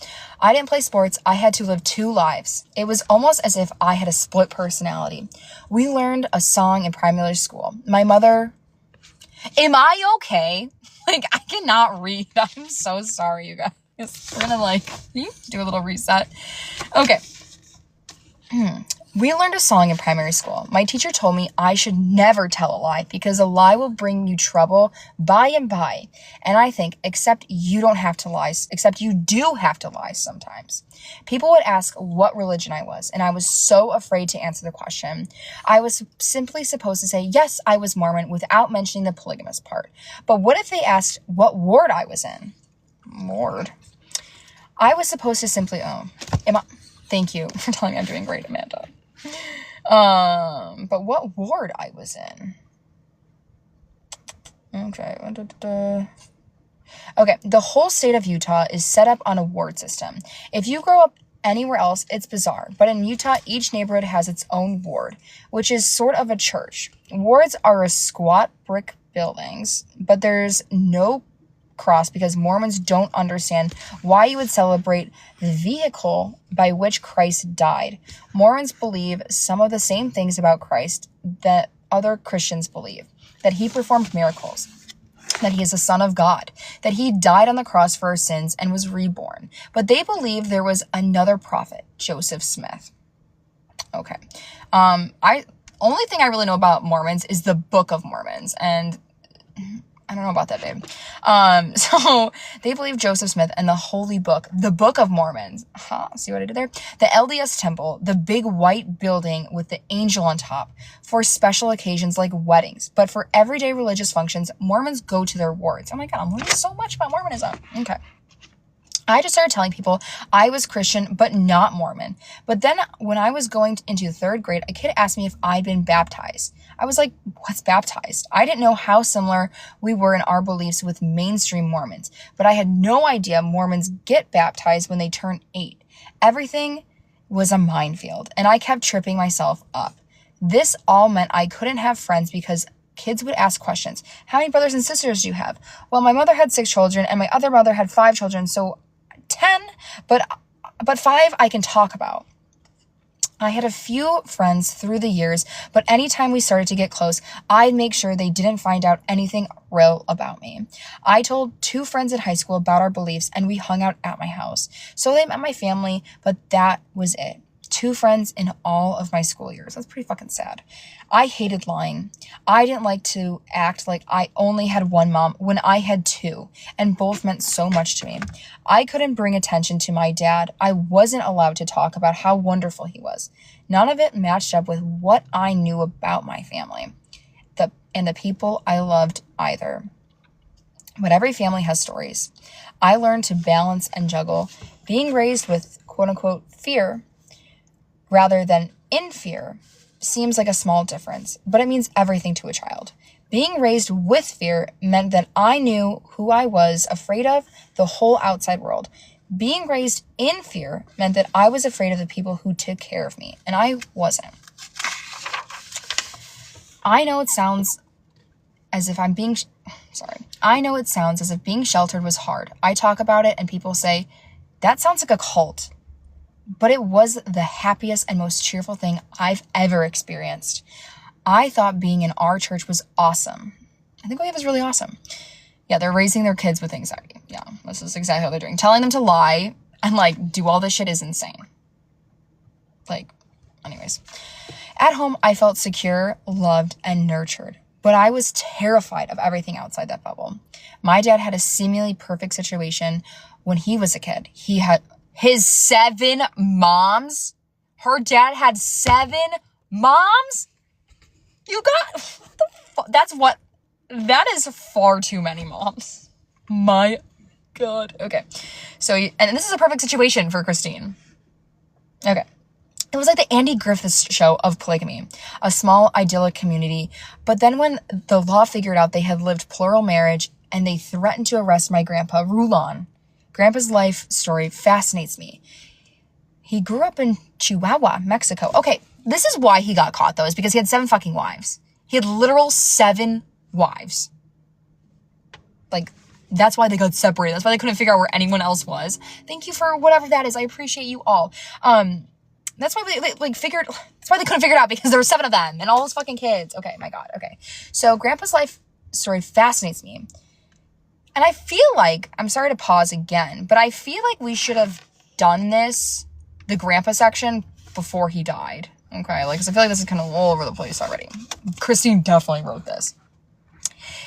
I didn't play sports. I had to live two lives. It was almost as if I had a split personality. We learned a song in primary school. My mother... Am I okay? Like, I cannot read. I'm so sorry, you guys. We're gonna, do a little reset. Okay. We learned a song in primary school. My teacher told me I should never tell a lie because a lie will bring you trouble by and by. And I think, except you do have to lie sometimes. People would ask what religion I was, and I was so afraid to answer the question. I was simply supposed to say, yes, I was Mormon without mentioning the polygamous part. But what if they asked what ward I was in? Ward. I was supposed to simply, thank you for telling me I'm doing great, Amanda. But what ward I was in? Okay. Okay, the whole state of Utah is set up on a ward system. If you grow up anywhere else, it's bizarre. But in Utah, each neighborhood has its own ward, which is sort of a church. Wards are a squat brick buildings, but there's no cross because Mormons don't understand why you would celebrate the vehicle by which Christ died. Mormons believe some of the same things about Christ that other Christians believe, that he performed miracles, that he is the Son of God, that he died on the cross for our sins and was reborn. But they believe there was another prophet, Joseph Smith. Okay. Only thing I really know about Mormons is the Book of Mormons, and I don't know about that, babe. So they believe Joseph Smith and the Holy Book, the Book of Mormons. See what I did there? The LDS temple, the big white building with the angel on top for special occasions like weddings. But for everyday religious functions, Mormons go to their wards. Oh my God, I'm learning so much about Mormonism. Okay. I just started telling people I was Christian, but not Mormon. But then when I was going into third grade, a kid asked me if I'd been baptized. I was like, what's baptized? I didn't know how similar we were in our beliefs with mainstream Mormons, but I had no idea Mormons get baptized when they turn 8. Everything was a minefield, and I kept tripping myself up. This all meant I couldn't have friends because kids would ask questions. How many brothers and sisters do you have? Well, my mother had 6 children, and my other mother had 5 children, so 10, but 5 I can talk about. I had a few friends through the years, but anytime we started to get close, I'd make sure they didn't find out anything real about me. I told 2 friends in high school about our beliefs, and we hung out at my house. So they met my family, but that was it. 2 friends in all of my school years. That's pretty fucking sad. I hated lying. I didn't like to act like I only had one mom when I had 2, and both meant so much to me. I couldn't bring attention to my dad. I wasn't allowed to talk about how wonderful he was. None of it matched up with what I knew about my family, and the people I loved either. But every family has stories. I learned to balance and juggle being raised with quote-unquote fear rather than in fear. Seems like a small difference, but it means everything to a child. Being raised with fear meant that I knew who I was afraid of, the whole outside world. Being raised in fear meant that I was afraid of the people who took care of me, and I wasn't. I know it sounds as if being sheltered was hard. I talk about it and people say, that sounds like a cult. But it was the happiest and most cheerful thing I've ever experienced. I thought being in our church was awesome. I think it was really awesome. Yeah, they're raising their kids with anxiety. Yeah, this is exactly what they're doing. Telling them to lie and do all this shit is insane. Anyways. At home, I felt secure, loved, and nurtured. But I was terrified of everything outside that bubble. My dad had a seemingly perfect situation when he was a kid. He had his 7 moms. Her dad had 7 moms? You got, what the fuck? That is far too many moms. My God. Okay. And this is a perfect situation for Christine. Okay. It was like the Andy Griffith show of polygamy, a small idyllic community. But then when the law figured out they had lived plural marriage and they threatened to arrest my grandpa, Rulon. Grandpa's life story fascinates me. He grew up in Chihuahua, Mexico. Okay, this is why he got caught, though, is because he had 7 fucking wives. He had literal 7 wives. That's why they got separated. That's why they couldn't figure out where anyone else was. Thank you for whatever that is. I appreciate you all. That's why that's why they couldn't figure it out, because there were 7 of them and all those fucking kids. Okay, my God. Okay. So Grandpa's life story fascinates me. And I feel like, I'm sorry to pause again, but I feel like we should have done the grandpa section, before he died. Okay, 'cause I feel like this is kind of all over the place already. Christine definitely wrote this.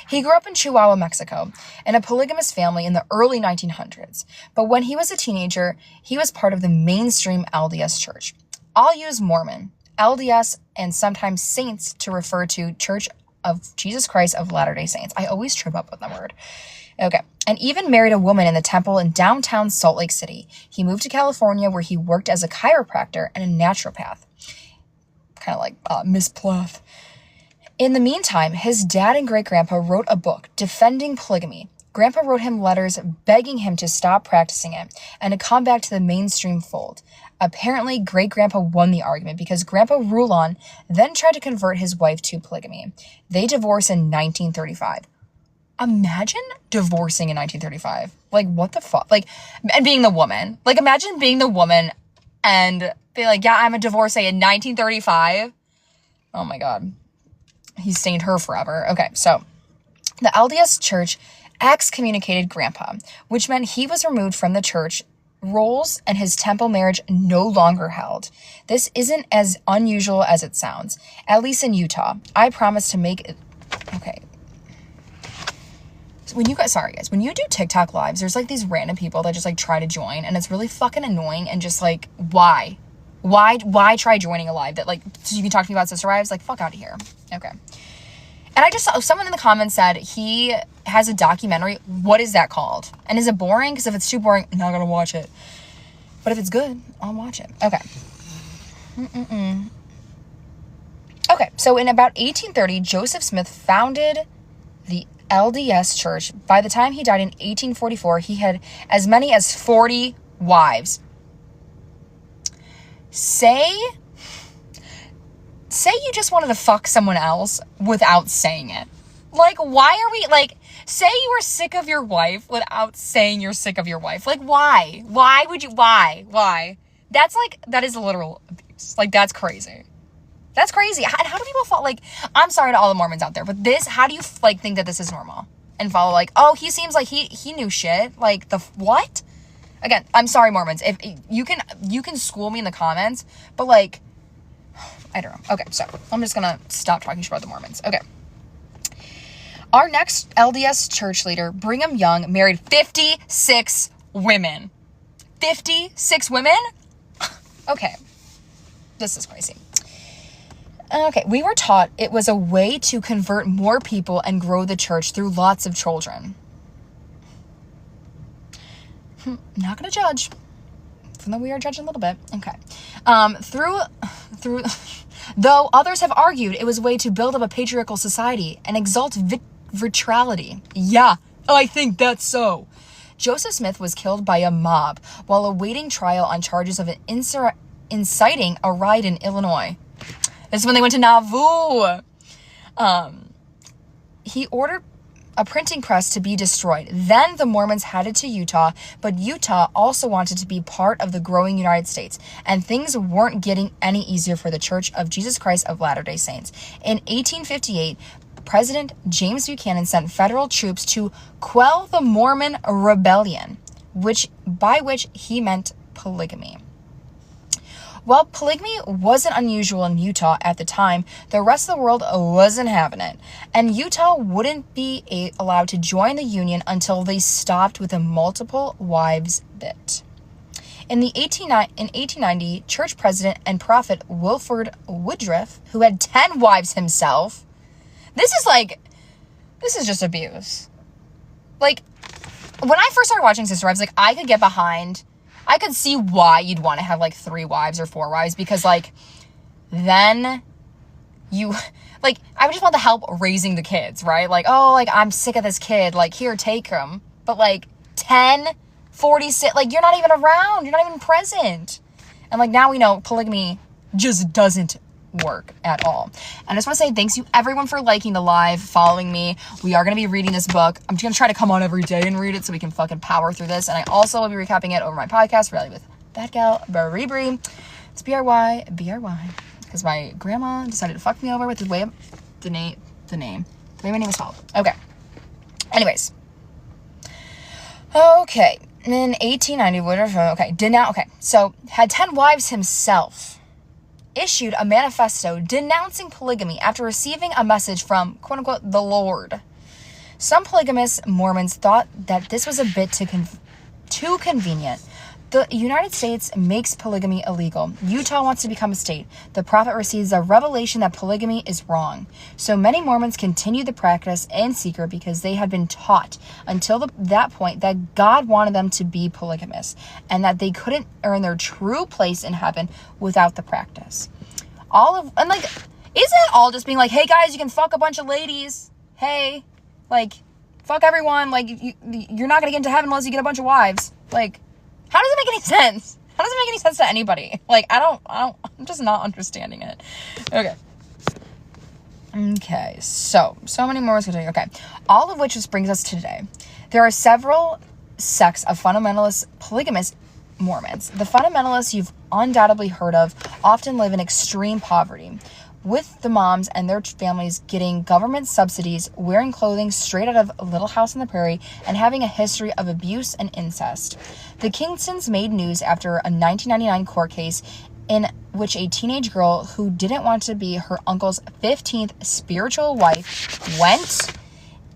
He grew up in Chihuahua, Mexico, in a polygamous family in the early 1900s. But when he was a teenager, he was part of the mainstream LDS church. I'll use Mormon, LDS, and sometimes saints to refer to Church of Jesus Christ of Latter-day Saints. I always trip up with that word. Okay. And even married a woman in the temple in downtown Salt Lake City. He moved to California, where he worked as a chiropractor and a naturopath. Kind of like Miss Plath. In the meantime, his dad and great-grandpa wrote a book defending polygamy. Grandpa wrote him letters begging him to stop practicing it and to come back to the mainstream fold. Apparently, great-grandpa won the argument because Grandpa Rulon then tried to convert his wife to polygamy. They divorced in 1935. Imagine divorcing in 1935. What the fuck? And being the woman. Imagine being the woman and being like, yeah, I'm a divorcee in 1935. Oh my God. He stained her forever. Okay, so the LDS church excommunicated Grandpa, which meant he was removed from the church roles and his temple marriage no longer held. This isn't as unusual as it sounds, at least in Utah. I promise to make it... Okay. When you do TikTok lives, there's these random people that just try to join, and it's really fucking annoying, and just why? Why try joining a live that so you can talk to me about Sisterwives? Fuck out of here. Okay. And I just saw someone in the comments said he has a documentary. What is that called? And is it boring? Because if it's too boring, I'm not gonna watch it. But if it's good, I'll watch it. Okay. Okay, so in about 1830, Joseph Smith founded the LDS Church. By the time he died in 1844, he had as many as 40 wives. Say you just wanted to fuck someone else without saying it. Why are we, say you were sick of your wife without saying you're sick of your wife. Why? Why would you, why? That is literal abuse. wives. Like, that's crazy. That's crazy. How do people fall? Like, I'm sorry to all the Mormons out there, but how do you, like, think that this is normal? And follow, like, oh, he seems like he knew shit. Like, what? Again, I'm sorry, Mormons. If you can school me in the comments, but, like, I don't know. Okay, so I'm just gonna stop talking shit about the Mormons. Okay. Our next LDS church leader, Brigham Young, married 56 women. 56 women? Okay. This is crazy. Okay, we were taught it was a way to convert more people and grow the church through lots of children. Not gonna judge, even though we are judging a little bit. Okay. Though others have argued it was a way to build up a patriarchal society and exalt virility. Yeah, I think that's so. Joseph Smith was killed by a mob while awaiting trial on charges of inciting a riot in Illinois. This is when they went to Nauvoo. He ordered a printing press to be destroyed. Then the Mormons headed to Utah, but Utah also wanted to be part of the growing United States, and things weren't getting any easier for the Church of Jesus Christ of Latter-day Saints. In 1858, President James Buchanan sent federal troops to quell the Mormon rebellion, by which he meant polygamy. While polygamy wasn't unusual in Utah at the time, the rest of the world wasn't having it, and Utah wouldn't be allowed to join the union until they stopped with the multiple wives bit. In 1890, church president and prophet Wilford Woodruff, who had 10 wives himself, this is just abuse. Like, when I first started watching Sisterwives, like, I could see why you'd want to have, like, 3 wives or 4 wives, because, like, then you, like, I would just want the help raising the kids, right? Like, oh, like, I'm sick of this kid, like, here, take him. But, like, 10, 46, like, you're not even around, you're not even present. And, like, now we know polygamy just doesn't work at all. And I just want to say thanks you everyone for liking the live, following me. We are going to be reading this book. I'm just going to try to come on every day and read it so we can fucking power through this. And I also will be recapping it over my podcast, Reality with Bad Gal Brie. It's BRY, because my grandma decided to fuck me over with the way the way my name is spelled. Okay. Anyways. Okay. In 1890, so had 10 wives himself. Issued a manifesto denouncing polygamy after receiving a message from, quote-unquote, the Lord. Some polygamous Mormons thought that this was a bit too convenient. The United States makes polygamy illegal. Utah wants to become a state. The prophet receives a revelation that polygamy is wrong. So many Mormons continued the practice in secret because they had been taught until that point that God wanted them to be polygamous and that they couldn't earn their true place in heaven without the practice. Isn't it all just being like, hey guys, you can fuck a bunch of ladies. Hey, like, fuck everyone. Like, you're not gonna get into heaven unless you get a bunch of wives. Like, how does it make any sense? How does it make any sense to anybody? Like, I'm just not understanding it. Okay, so many more. Okay, all of which just brings us to today. There are several sects of fundamentalist polygamous Mormons. The fundamentalists you've undoubtedly heard of often live in extreme poverty, with the moms and their families getting government subsidies, wearing clothing straight out of Little House on the Prairie, and having a history of abuse and incest. The Kingstons made news after a 1999 court case in which a teenage girl who didn't want to be her uncle's 15th spiritual wife went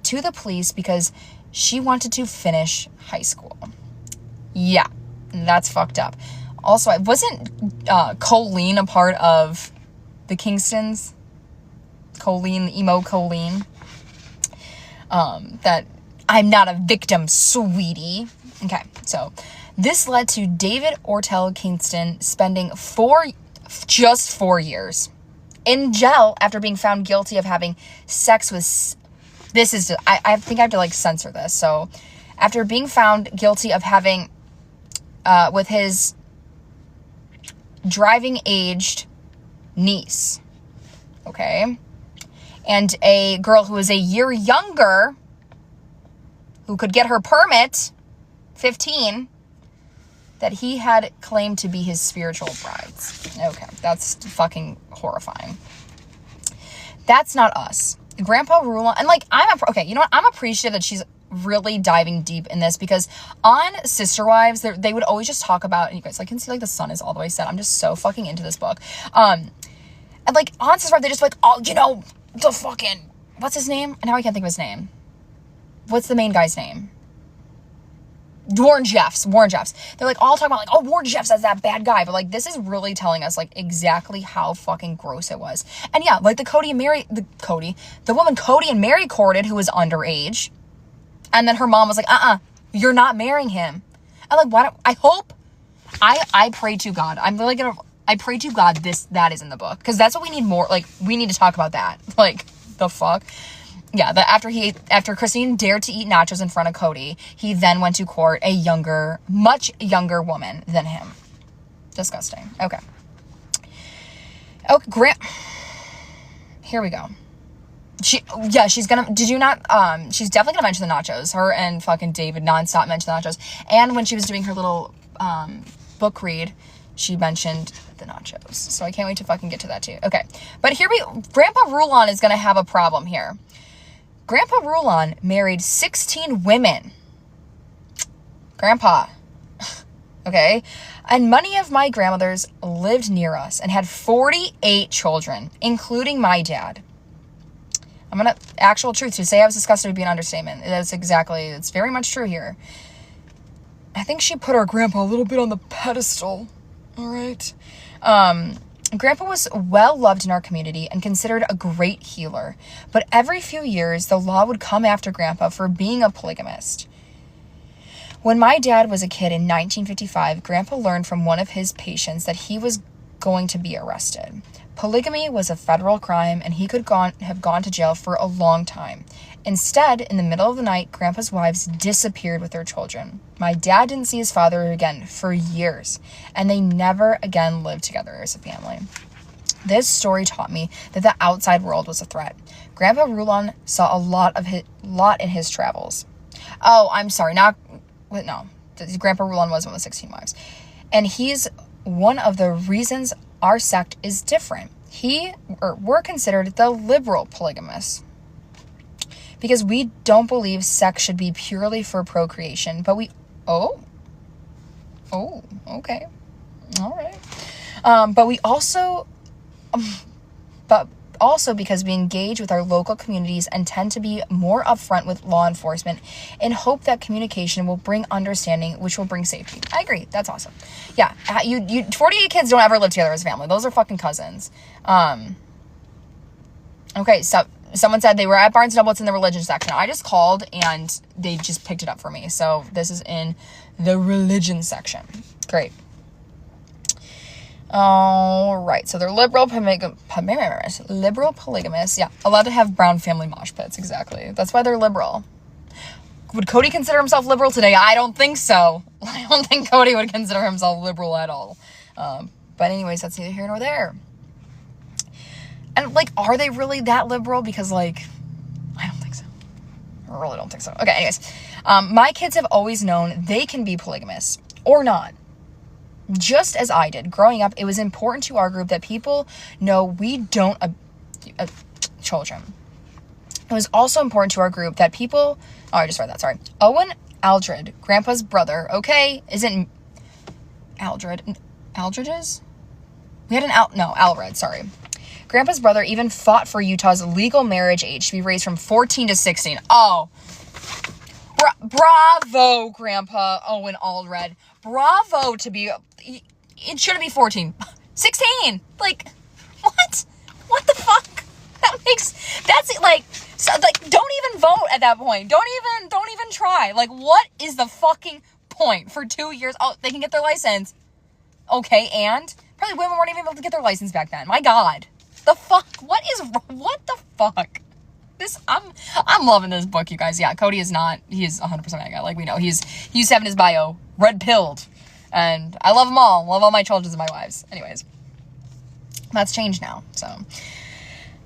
to the police because she wanted to finish high school. Yeah, that's fucked up. Also, wasn't Colleen a part of the Kingstons? Colleen, the emo Colleen. That I'm not a victim, sweetie. Okay, so this led to David Ortel Kingston spending just 4 years in jail after being found guilty of having sex with, I think I have to like censor this. So after being found guilty of having, with his driving aged niece, okay, and a girl who is a year younger, who could get her permit, 15, that he had claimed to be his spiritual brides. Okay, that's fucking horrifying. That's not us. Grandpa Rulon, and like, okay, you know what? I'm appreciative that she's really diving deep in this, because on Sisterwives, they would always just talk about, and you guys, I can see like the sun is all the way set. I'm just so fucking into this book. And like on Sisterwives, they just like, oh, you know, the fucking, what's his name? And now I can't think of his name. What's the main guy's name? Warren Jeffs. They're like all talking about like, oh, Warren Jeffs as that bad guy. But like, this is really telling us like exactly how fucking gross it was. And yeah, like the woman Cody and Mary courted, who was underage. And then her mom was like, you're not marrying him. And like, I pray to God. I pray to God that is in the book. Because that's what we need more. Like, we need to talk about that. Like, the fuck? Yeah, after Christine dared to eat nachos in front of Cody, he then went to court a much younger woman than him. Disgusting. Okay. Here we go. She's definitely gonna mention the nachos. Her and fucking David nonstop mention the nachos. And when she was doing her little book read, she mentioned the nachos. So I can't wait to fucking get to that too. Okay. But Grandpa Rulon is gonna have a problem here. Grandpa Rulon married 16 women. Grandpa. Okay. And many of my grandmothers lived near us and had 48 children, including my dad. Actual truth. To say I was disgusted would be an understatement. It's very much true here. I think she put our grandpa a little bit on the pedestal. All right. Grandpa was well loved in our community and considered a great healer. But every few years, the law would come after Grandpa for being a polygamist. When my dad was a kid in 1955, Grandpa learned from one of his patients that he was going to be arrested. Polygamy was a federal crime, and he could have gone to jail for a long time. Instead, in the middle of the night, Grandpa's wives disappeared with their children. My dad didn't see his father again for years, and they never again lived together as a family. This story taught me that the outside world was a threat. Grandpa Rulon saw a lot in his travels. Oh, I'm sorry. No. Grandpa Rulon was one of the 16 wives. And he's one of the reasons our sect is different. We're considered the liberal polygamists, because we don't believe sex should be purely for procreation, but okay. All right. But also because we engage with our local communities and tend to be more upfront with law enforcement in hope that communication will bring understanding, which will bring safety. I agree. That's awesome. Yeah. 48 kids don't ever live together as a family. Those are fucking cousins. Okay. So someone said they were at Barnes & Noble. It's in the religion section. I just called and they just picked it up for me. So this is in the religion section. Great. All right. So they're liberal polygamists. Yeah. Allowed to have brown family mosh pits. Exactly. That's why they're liberal. Would Cody consider himself liberal today? I don't think so. I don't think Cody would consider himself liberal at all. But anyways, that's neither here nor there. And, like, are they really that liberal? Because, like, I don't think so. I really don't think so. Okay, anyways. My kids have always known they can be polygamists or not. Just as I did. Growing up, it was important to our group that people know we don't children. It was also important to our group that people... Oh, I just read that, sorry. Owen Aldred, Grandpa's brother, okay, isn't... Aldridge's? We had Alred, sorry. Grandpa's brother even fought for Utah's legal marriage age to be raised from 14 to 16. Oh. Bravo, Grandpa Owen Aldred. Bravo to be... It shouldn't be 14. 16! Like, what? What the fuck? That's it, like... So, like, don't even vote at that point. Don't even try. Like, what is the fucking point? For 2 years, oh, they can get their license. Okay, and? Probably women weren't even able to get their license back then. My God. The fuck? What the fuck? I'm loving this book, you guys. Yeah, Cody is not, he's 100% that guy. Like, we know. He used to have in his bio, red-pilled. And I love them all. Love all my children and my wives. Anyways. That's changed now, so.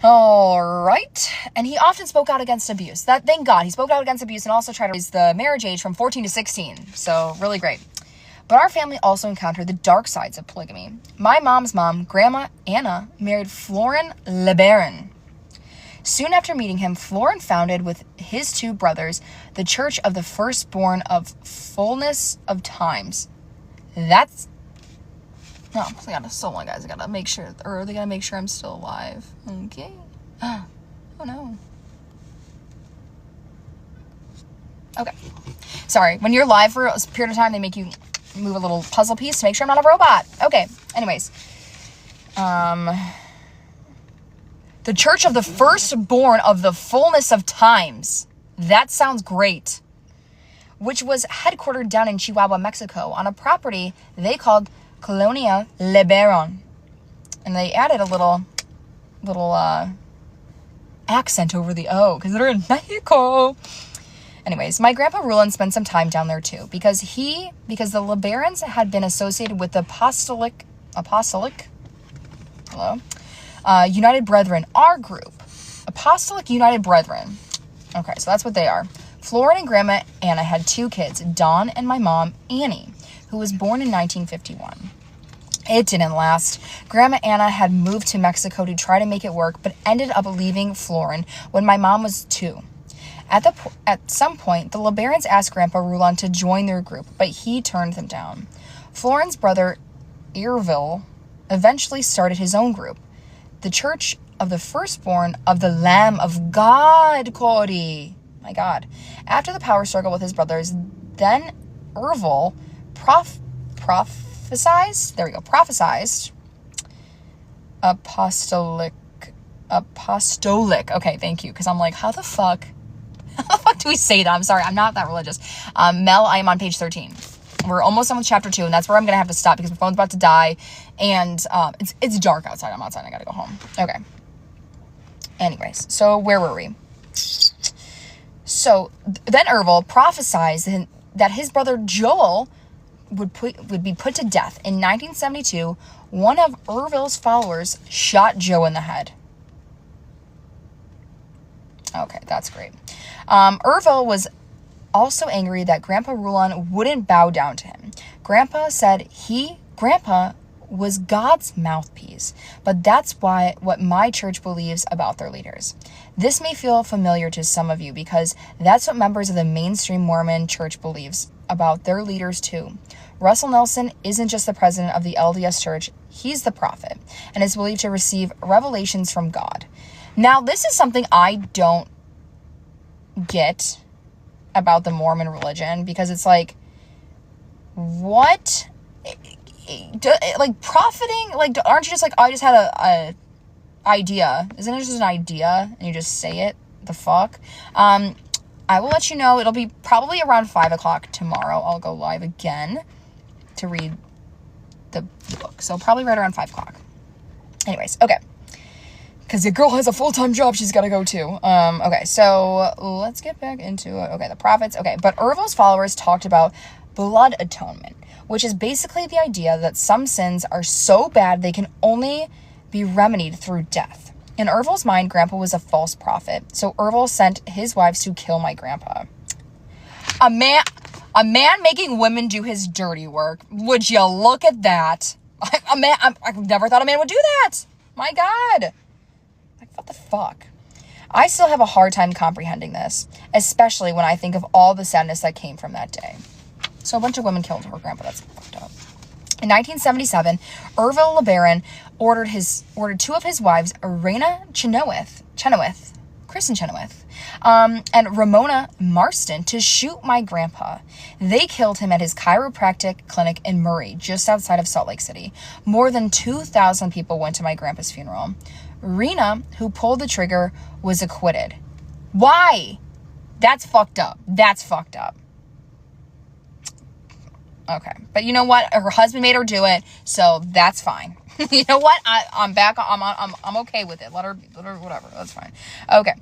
All right. And he often spoke out against abuse. Thank God, he spoke out against abuse and also tried to raise the marriage age from 14 to 16. So, really great. But our family also encountered the dark sides of polygamy. My mom's mom, Grandma Anna, married Florin LeBaron. Soon after meeting him, Florin founded with his two brothers the Church of the Firstborn of Fullness of Times. That's... No, I gotta, hold on, guys. I gotta make sure, or they gotta make sure I'm still alive. Okay. Oh, no. Okay. Sorry. When you're live for a period of time, they make you move a little puzzle piece to make sure I'm not a robot. Okay. Anyways. The Church of the Firstborn of the Fullness of Times. That sounds great. Which was headquartered down in Chihuahua, Mexico, on a property they called Colonia Lebaron. And they added a little accent over the O, because they're in Mexico. Anyways, my grandpa Rulon spent some time down there too, because the Lebarons had been associated with the apostolic, United Brethren, our group. Apostolic United Brethren. Okay, so that's what they are. Florin and Grandma Anna had two kids, Dawn and my mom, Annie, who was born in 1951. It didn't last. Grandma Anna had moved to Mexico to try to make it work, but ended up leaving Florin when my mom was 2. At some point, the Lebarons asked Grandpa Rulon to join their group, but he turned them down. Florin's brother, Irville, eventually started his own group, the Church of the Firstborn of the Lamb of God, Cody. My God. After the power struggle with his brothers, then Irville prophesized apostolic. Okay, thank you. Because I'm like, how the fuck do we say that? I'm sorry, I'm not that religious. Mel, I am on page 13. We're almost done with chapter 2, and that's where I'm going to have to stop because my phone's about to die, and it's dark outside. I'm outside. I got to go home. Okay. Anyways, so where were we? So then Irville prophesied that his brother Joel would be put to death. In 1972, one of Irville's followers shot Joe in the head. Okay, that's great. Irville was also angry that Grandpa Rulon wouldn't bow down to him. Grandpa said Grandpa was God's mouthpiece, but that's what my church believes about their leaders. This may feel familiar to some of you because that's what members of the mainstream Mormon church believes about their leaders too. Russell Nelson isn't just the president of the LDS church, he's the prophet and is believed to receive revelations from God. Now, this is something I don't get about the Mormon religion, because it's like, what? Like, profiting? Like, aren't you just like, oh, I just had a idea. Isn't it just an idea and you just say it? The fuck? I will let you know. It'll be probably around 5 o'clock tomorrow. I'll go live again to read the book. So probably right around 5 o'clock. Anyways, okay. Because the girl has a full-time job she's got to go to. Okay, so let's get back into it. Okay, the prophets. Okay, but Irville's followers talked about blood atonement, which is basically the idea that some sins are so bad they can only be remedied through death. In Irville's mind, Grandpa was a false prophet, so Irville sent his wives to kill my grandpa. A man making women do his dirty work. Would you look at that? I never thought a man would do that. My God. Like, what the fuck? I still have a hard time comprehending this, especially when I think of all the sadness that came from that day. So a bunch of women killed her grandpa. That's fucked up. In 1977, Irville LeBaron ordered 2 of his wives, Irena Kristen Chenoweth, and Ramona Marston, to shoot my grandpa. They killed him at his chiropractic clinic in Murray, just outside of Salt Lake City. More than 2,000 people went to my grandpa's funeral. Rena, who pulled the trigger, was acquitted. Why? That's fucked up. Okay. But you know what? Her husband made her do it, so that's fine. You know what? I'm back. I'm okay with it. Let her, whatever. That's fine. Okay.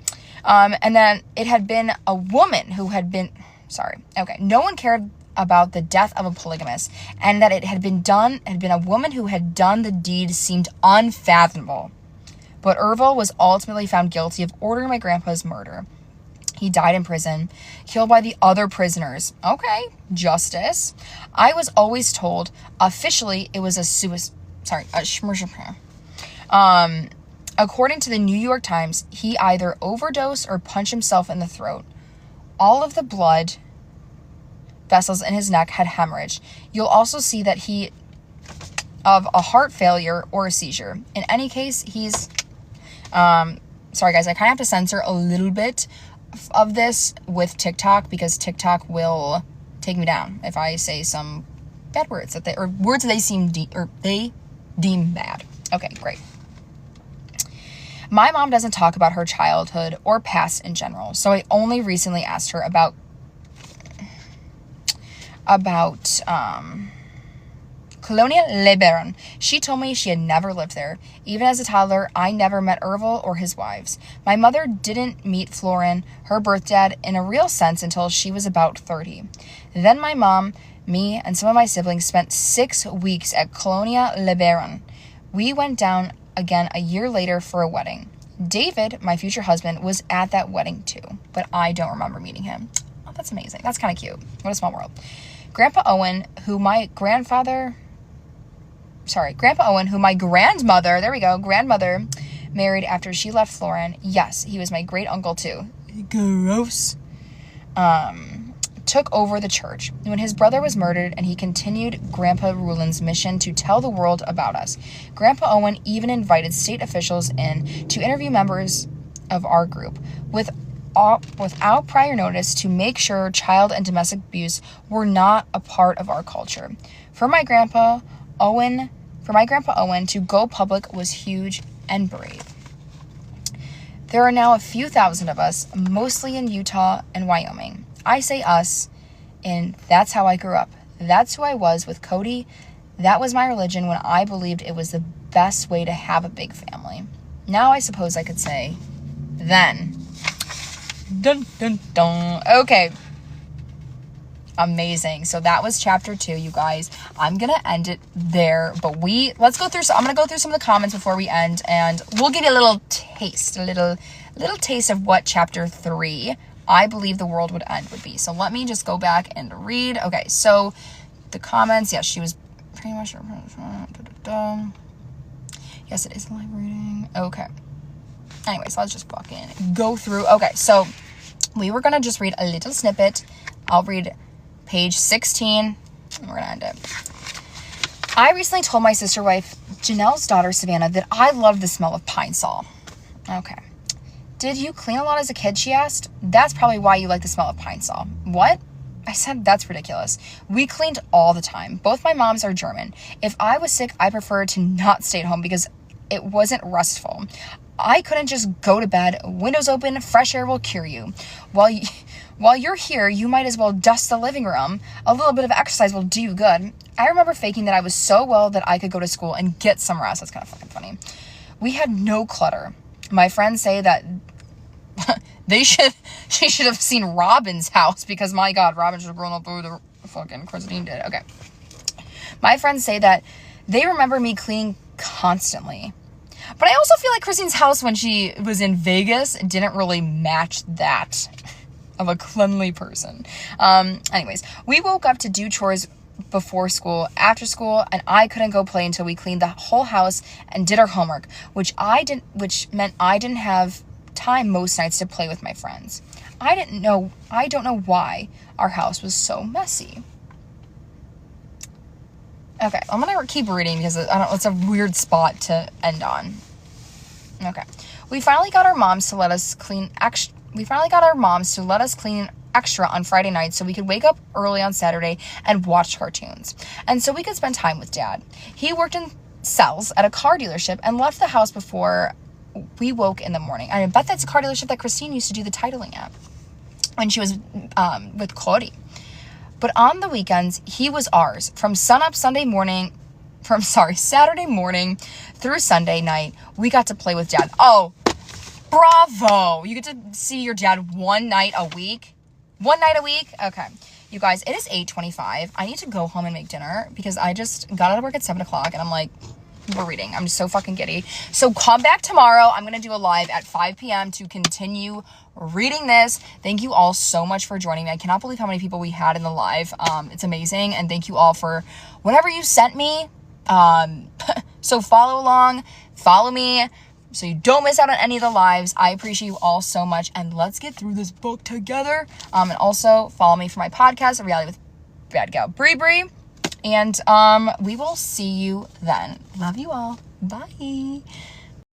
And then it had been a woman who had been, Okay. No one cared about the death of a polygamist, and that it had been a woman who had done the deed seemed unfathomable. But Irville was ultimately found guilty of ordering my grandpa's murder. He died in prison, killed by the other prisoners. Okay, justice. I was always told, officially, it was a suicide. Sorry, according to the New York Times, he either overdosed or punched himself in the throat. All of the blood vessels in his neck had hemorrhaged. You'll also see that he of a heart failure or a seizure. In any case, he's sorry guys, I kind of have to censor a little bit of this with TikTok because TikTok will take me down if I say some bad words or words that they deem bad. Okay, great. My mom doesn't talk about her childhood or past in general, so I only recently asked her about Colonia Liberon. She told me she had never lived there. Even as a toddler, I never met Ervil or his wives. My mother didn't meet Florin, her birth dad, in a real sense until she was about 30. Then my mom, me, and some of my siblings spent 6 weeks at Colonia Liberon. We went down again a year later for a wedding. David, my future husband, was at that wedding too, but I don't remember meeting him. Oh, that's amazing. That's kind of cute. What a small world. Grandpa Owen, who my grandmother, married after she left Florin. Yes, he was my great uncle too. Gross. Took over the church when his brother was murdered, and he continued Grandpa Rulin's mission to tell the world about us. Grandpa Owen even invited state officials in to interview members of our group without prior notice to make sure child and domestic abuse were not a part of our culture. For my Grandpa Owen to go public was huge and brave. There are now a few thousand of us, mostly in Utah and Wyoming. I say us, and that's how I grew up. That's who I was with Cody. That was my religion when I believed it was the best way to have a big family. Now I suppose I could say, then. Dun, dun, dun. Okay. Amazing. So that was chapter 2, you guys. I'm going to end it there, but I'm going to go through some of the comments before we end, and we'll give you a little taste, a little taste of what chapter 3 I believe the world would be. So let me just go back and read. Okay, so the comments, yes, she was pretty much, yes, it is a live reading. Okay. Anyway, so let's just fucking go through. Okay, so we were going to just read a little snippet. I'll read page 16, and we're going to end it. I recently told my sister wife, Janelle's daughter, Savannah, that I love the smell of pine sol. Okay. Did you clean a lot as a kid, she asked. That's probably why you like the smell of pine sol. What? I said, that's ridiculous. We cleaned all the time. Both my moms are German. If I was sick, I preferred to not stay at home because it wasn't restful. I couldn't just go to bed. Windows open, fresh air will cure you. While you're here, you might as well dust the living room. A little bit of exercise will do you good. I remember faking that I was so well that I could go to school and get some rest. That's kind of fucking funny. We had no clutter. My friends say that she should have seen Robin's house because, my God, Robin should have grown up the fucking Christine did. Okay. My friends say that they remember me cleaning constantly. But I also feel like Christine's house when she was in Vegas didn't really match that of a cleanly person. Anyways, we woke up to do chores before school, after school, and I couldn't go play until we cleaned the whole house and did our homework, which meant I didn't have time most nights to play with my friends. I don't know why our house was so messy. Okay, I'm gonna keep reading because it's a weird spot to end on. Okay. We finally got our moms to let us clean extra on Friday night so we could wake up early on Saturday and watch cartoons. And so we could spend time with Dad. He worked in sales at a car dealership and left the house before we woke in the morning. I bet that's a car dealership that Christine used to do the titling at when she was with Claudie. But on the weekends, he was ours. From sunup Saturday morning through Sunday night, we got to play with Dad. Oh, bravo! You get to see your dad one night a week? One night a week? Okay. You guys, it is 8:25. I need to go home and make dinner because I just got out of work at 7 o'clock and I'm like, we're reading. I'm just so fucking giddy. So come back tomorrow. I'm going to do a live at 5 p.m. to continue reading this. Thank you all so much for joining me. I cannot believe how many people we had in the live. It's amazing. And thank you all for whatever you sent me. So follow along, follow me, so you don't miss out on any of the lives. I appreciate you all so much. And let's get through this book together. And also follow me for my podcast, A Reality with Bad Gal Brie. And we will see you then. Love you all. Bye.